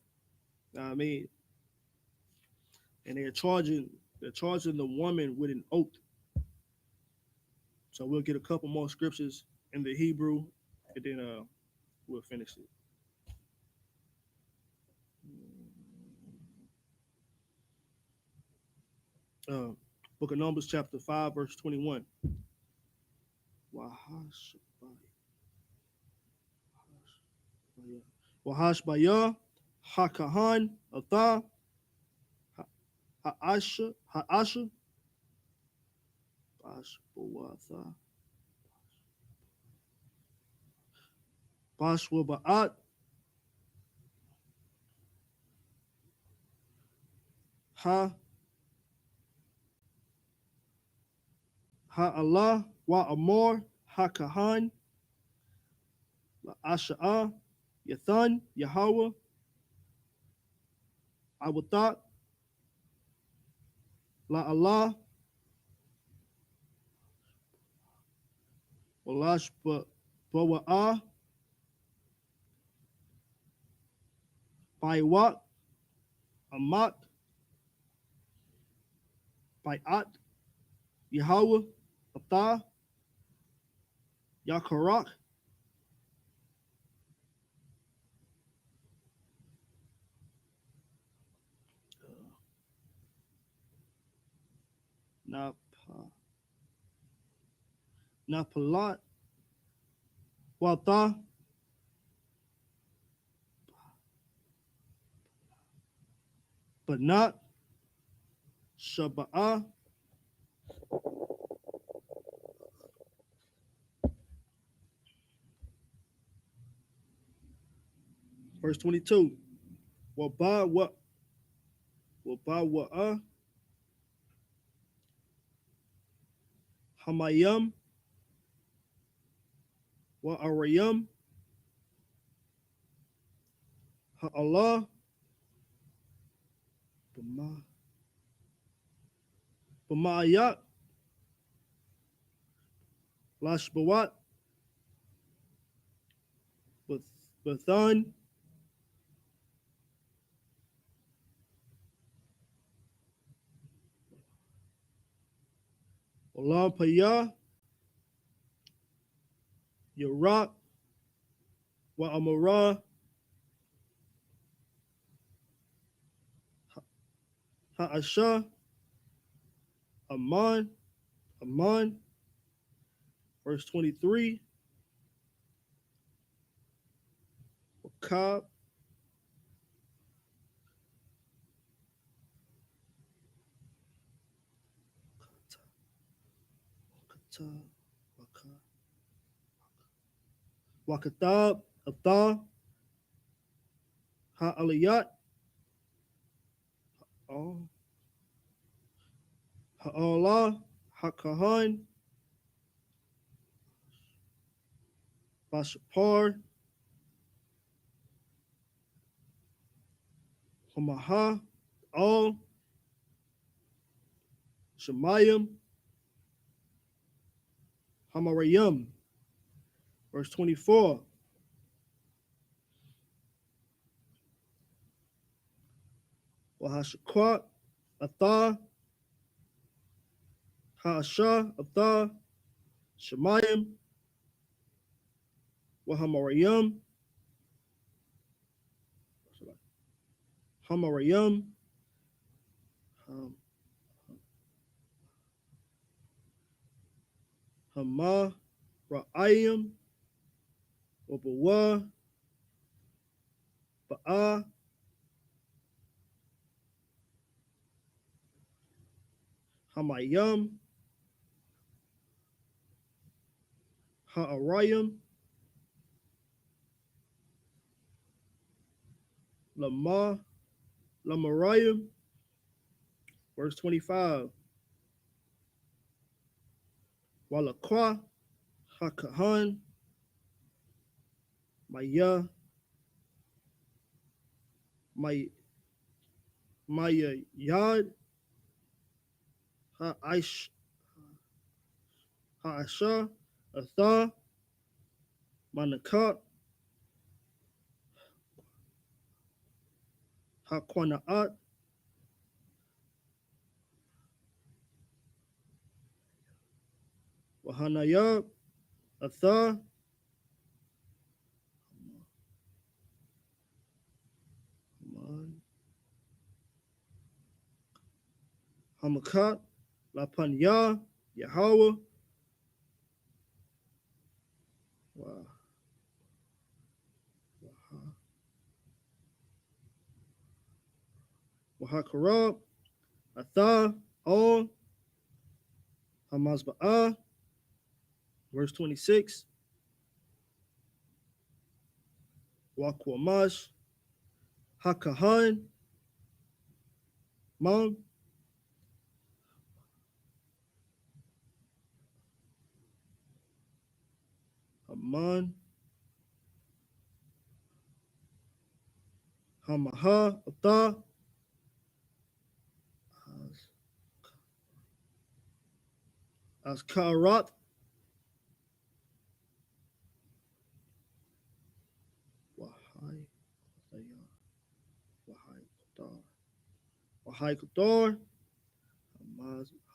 You know what I mean, and they're charging the woman with an oath. So we'll get a couple more scriptures in the Hebrew, and then we'll finish it. Uh, Book of Numbers, chapter 5, verse 21. Wahashbaya, Hakahan, Atha, Ha'asha, Bashbawatha, Bashwaba'at, Ha, Ha'Allah, Wa'amor, Hakahan, Asha'ah, Yathan, Yahweh, Awathat, La Allah, Walash Bawa'ah, Baiwat, Amat, Bai'at, Yahweh, Atha, Yakarak, Napalat, Wata, but not Shaba'ah, verse 22. Wabawa'ah, Hamayam, Wa'arayam, Ha'Allah, Bama'ayat, Lashbawat, Bathan, Olam Payah, Yarak, Wa'amara, Ha'asha, Aman, Aman, verse 23. Wakab, Wakatab, Atha, Ha'aliyat, Ha'Allah, Hakahan, Bashapar, Hamaha, All, Shemayim, Hamarayim. Verse 24. Wahashakwat, Atha, Ha'asha, Atha, Shemayim, Wahamarayim, Hamarayim, Hama, Ra'ayim, Wabawa, Ba'a, Hamayim, Ha'arayim, Lamarayim, verse 25. Walakwa, Hakahan, Maya, Maya Yad, Ha'asha, Atha, Manakat, Haquanaat, Wahanayab, Atha, Hamakat, Lapanya, Yahweh, Wahakarab, Atha, All, Hamazba'ah, verse 26, Wakwamash, Hakahan, Mam, Haman, Hamaha, Atha, Askarat, Wahai, Wahai Qatar,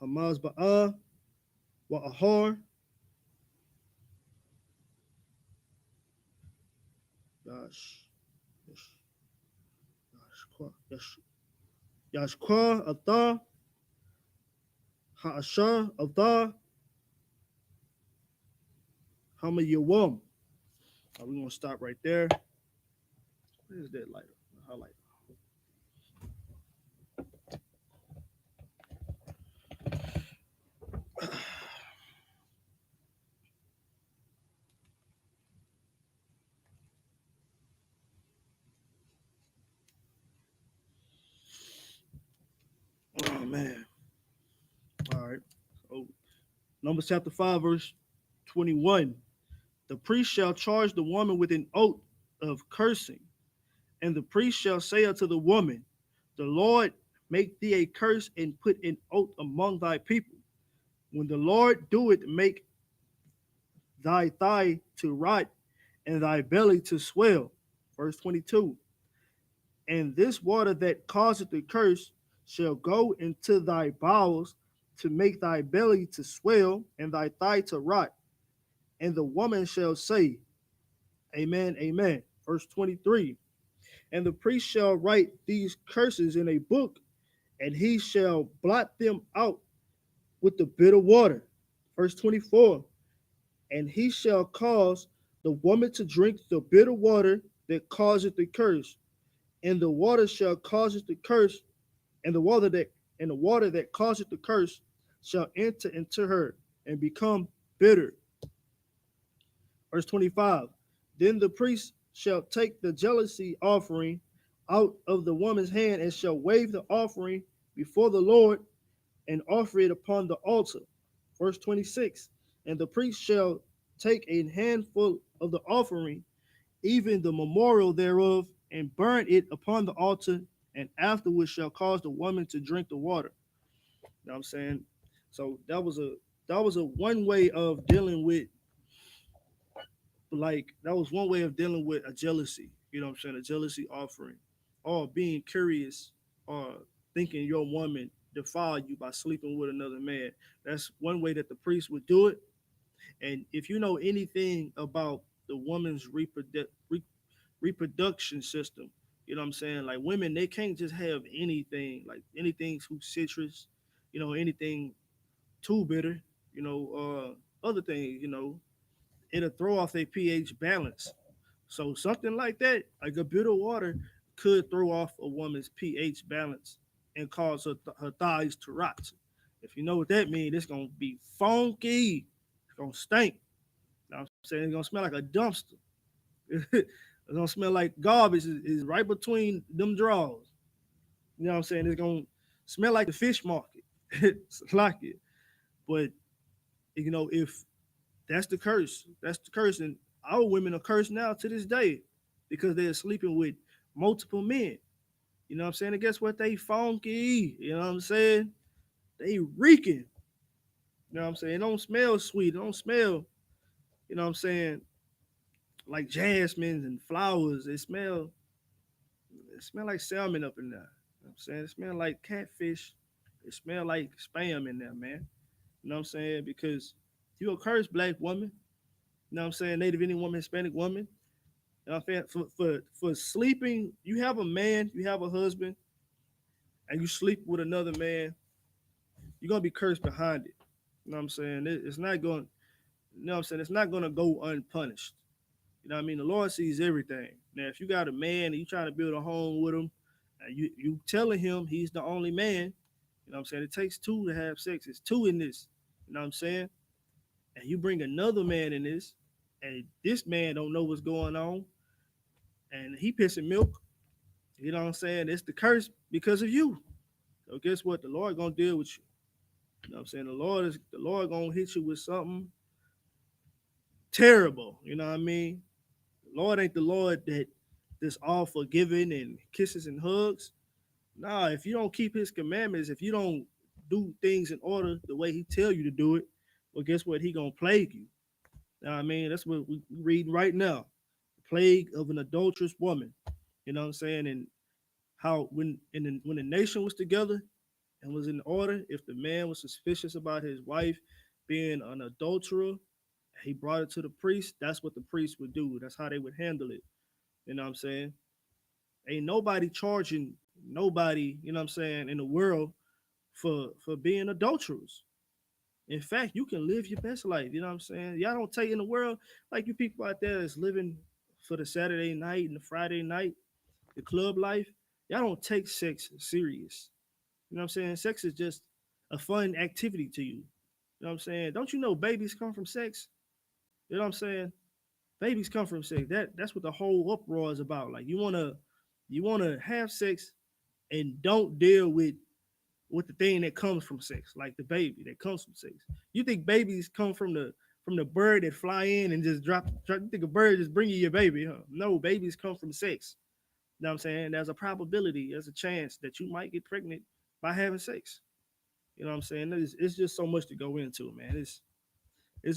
Hamaz Ba'ah, Wa'ahar, Yash, Yashkwa, Atha, Ha'ashar, Atha, Hamayawam. We're going to stop right there. Where is that lighter? Highlight. Oh, man. All right. So, Numbers chapter 5, verse 21. The priest shall charge the woman with an oath of cursing, and the priest shall say unto the woman, the Lord make thee a curse and put an oath among thy people. When the Lord do it, make thy thigh to rot and thy belly to swell. Verse 22. And this water that causeth the curse shall go into thy bowels to make thy belly to swell and thy thigh to rot. And the woman shall say, Amen, amen. Verse 23. And the priest shall write these curses in a book, and he shall blot them out with the bitter water. Verse 24. And he shall cause the woman to drink the bitter water that causeth the curse, and the water shall cause it the curse, and the water that causeth the curse shall enter into her and become bitter. Verse 25. Then the priest shall take the jealousy offering out of the woman's hand and shall wave the offering before the Lord and offer it upon the altar. Verse 26. And the priest shall take a handful of the offering, even the memorial thereof, and burn it upon the altar, and afterwards shall cause the woman to drink the water. You know what I'm saying? So that was a one way of dealing with, like, that was one way of dealing with a jealousy. You know what I'm saying? A jealousy offering, or being curious, or thinking your woman defiled you by sleeping with another man. That's one way that the priest would do it. And if you know anything about the woman's reproduction system, you know what I'm saying? Like, women, they can't just have anything, like anything too citrus, anything too bitter, other things, it'll throw off their pH balance. So something like that, like a bitter water, could throw off a woman's pH balance and cause her thighs to rot. If you know what that means, it's gonna be funky. It's gonna stink. You know what I'm saying? It's gonna smell like a dumpster. It's gonna smell like garbage is right between them drawers. You know what I'm saying? It's gonna smell like the fish market. It's like it. But if that's the curse. And our women are cursed now to this day because they're sleeping with multiple men. You know what I'm saying? And guess what? They funky. You know what I'm saying? They reeking. You know what I'm saying? It don't smell sweet. It don't smell, you know what I'm saying, like jasmines and flowers. It smell like salmon up in there. You know what I'm saying? It smell like catfish. It smell like spam in there, man. You know what I'm saying? Because you a cursed black woman. You know what I'm saying? Native Indian woman, Hispanic woman. You know what I'm saying? For sleeping, you have a man, you have a husband, and you sleep with another man, you're gonna be cursed behind it. You know what I'm saying? It's not going, you know what I'm saying? It's not gonna go unpunished. You know what I mean? The Lord sees everything. Now, if you got a man and you trying to build a home with him, and you telling him he's the only man, you know what I'm saying? It takes two to have sex. It's two in this. You know what I'm saying? And you bring another man in this, and this man don't know what's going on, and he pissing milk. You know what I'm saying? It's the curse because of you. So guess what? The Lord gonna deal with you. You know what I'm saying? The Lord gonna hit you with something terrible. You know what I mean? The Lord ain't the Lord that's all forgiving and kisses and hugs. Nah, if you don't keep his commandments, if you don't do things in order the way he tell you to do it, well, guess what? He gonna plague you. You know what I mean? That's what we reading right now. The plague of an adulterous woman. You know what I'm saying? And how when the nation was together and was in order, if the man was suspicious about his wife being an adulterer, he brought it to the priest. That's what the priest would do. That's how they would handle it. You know what I'm saying? Ain't nobody charging nobody, you know what I'm saying, in the world for being adulterers. In fact, you can live your best life. You know what I'm saying? Y'all don't take in the world like you people out there that's living for the Saturday night and the Friday night, the club life. Y'all don't take sex serious. You know what I'm saying? Sex is just a fun activity to you. You know what I'm saying? Don't you know babies come from sex? You know what I'm saying? Babies come from sex. That's what the whole uproar is about. Like you wanna have sex and don't deal with the thing that comes from sex, like the baby that comes from sex. You think babies come from the bird that fly in and just drop you think a bird just bring you your baby, huh? No, babies come from sex. You know what I'm saying? There's a probability, there's a chance that you might get pregnant by having sex. You know what I'm saying? It's just so much to go into, man. It's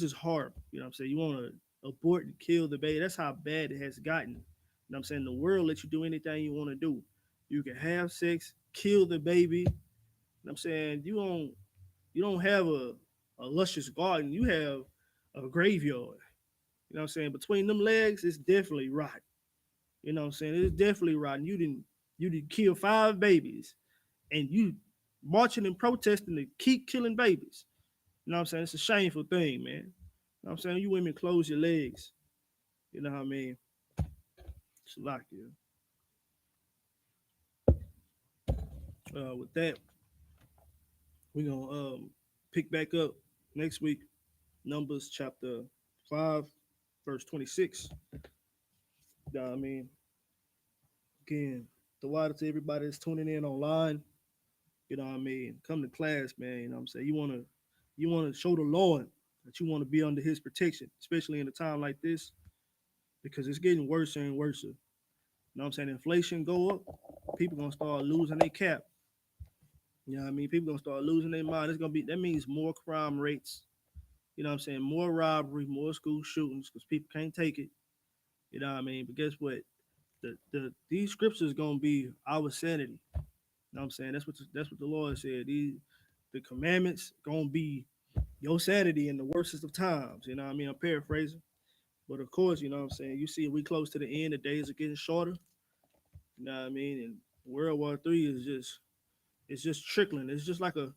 just hard. You know what I'm saying? You want to abort and kill the baby. That's how bad it has gotten. You know what I'm saying? The world lets you do anything you want to do. You can have sex, kill the baby. You know what I'm saying? You don't have a luscious garden. You have a graveyard. You know what I'm saying? Between them legs, it's definitely rotten. You know what I'm saying? It's definitely rotten. You didn't kill 5 babies and you marching and protesting to keep killing babies. You know what I'm saying? It's a shameful thing, man. You know what I'm saying? You women close your legs. You know what I mean? It's like you. With that, we're gonna pick back up next week. Numbers chapter 5, verse 26. You know what I mean? Again, the water to everybody that's tuning in online. You know what I mean? Come to class, man. You know what I'm saying? You wanna show the Lord that you want to be under his protection, especially in a time like this, because it's getting worse and worse. You know what I'm saying? Inflation go up, people gonna start losing their cap. You know what I mean? People gonna start losing their mind. That means more crime rates. You know what I'm saying? More robbery, more school shootings, because people can't take it. You know what I mean? But guess what? These scriptures gonna be our sanity. You know what I'm saying? That's what the Lord said. The commandments gonna be your sanity in the worstest of times. You know what I mean? I'm paraphrasing. But of course, you know what I'm saying? You see, we close to the end, the days are getting shorter. You know what I mean? And World War III is just trickling. It's just like a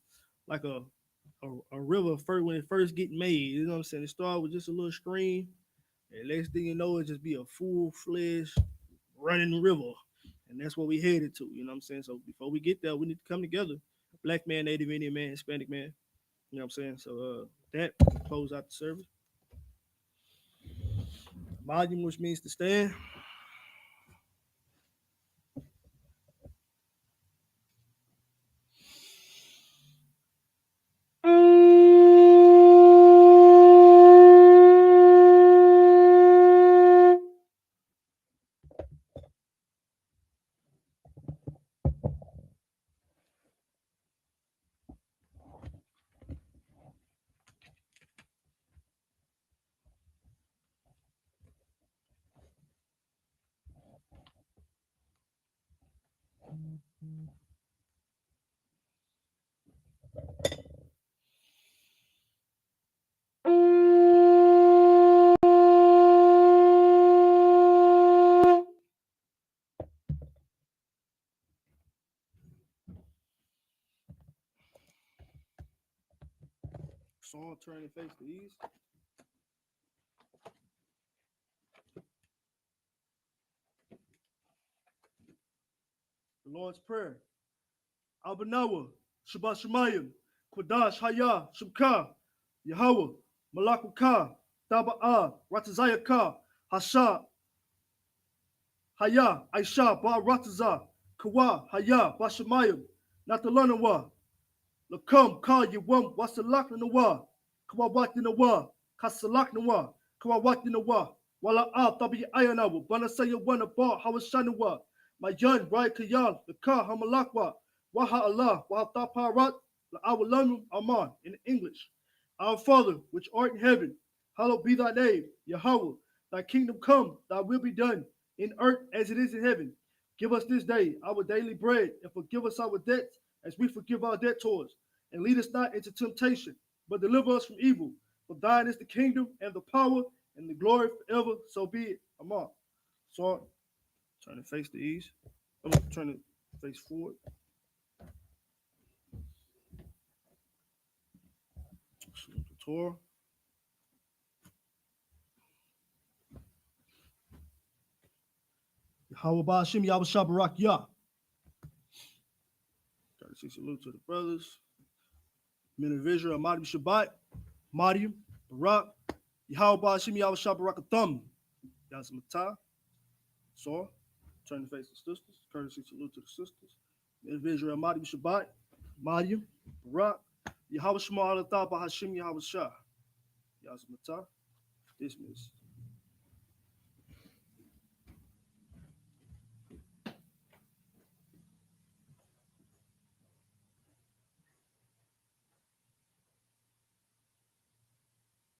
river first when it first get made. You know what I'm saying? It started with just a little stream, and next thing you know, it just be a full-fledged running river. And that's what we headed to. You know what I'm saying? So before we get there, we need to come together. Black man, Native Indian man, Hispanic man. You know what I'm saying? So that close out the service. Volume, which means to stand. Song, turn and face the east. The Lord's Prayer. Abanawa, Shabbat Shemayim, Kwadash Haya, Shabka, Yahweh, Malakuka, Taba'a, Ratazayaka, Hasha, Haya, Aisha, Ba Rataza, Kawa, Haya, Bashamayim, Natalanawa, Lakam, Ka Yawam, Wasalaknawa, Kawawatinawa, Kasalaknawa, Kawawatinawa, Wala A, Tabi Ayanawa, Banasaya Wana Ba, Hawashanawa, Mayan, Rai Kayal, the Ka Hamalakwa, Waha Allah, Waha Taparat, La Awalanum Aman, in English. Our Father, which art in heaven, hallowed be thy name, Yahweh, thy kingdom come, thy will be done, in earth as it is in heaven. Give us this day our daily bread, and forgive us our debts, as we forgive our debtors. And lead us not into temptation, but deliver us from evil. For thine is the kingdom, and the power, and the glory forever, so be it. Amen. So, turn to face the east. Turn to face forward. Salute the Torah. Yahweh Ba'ashim Yahweh Shabarak Yah. Courtesy salute to the brothers. Men of Israel, Madim Shabbat, Madim, Barak, Yahweh Ba'ashim Yahweh Shabarak Atham, Yazmatah. So, turn to face the sisters. Courtesy salute to the sisters. Men of Israel, Madim Shabbat, Madim, Barak, Yahweh Shema Alatah Ba'ashim Yahweh Shah, Yazmatah. Dismiss.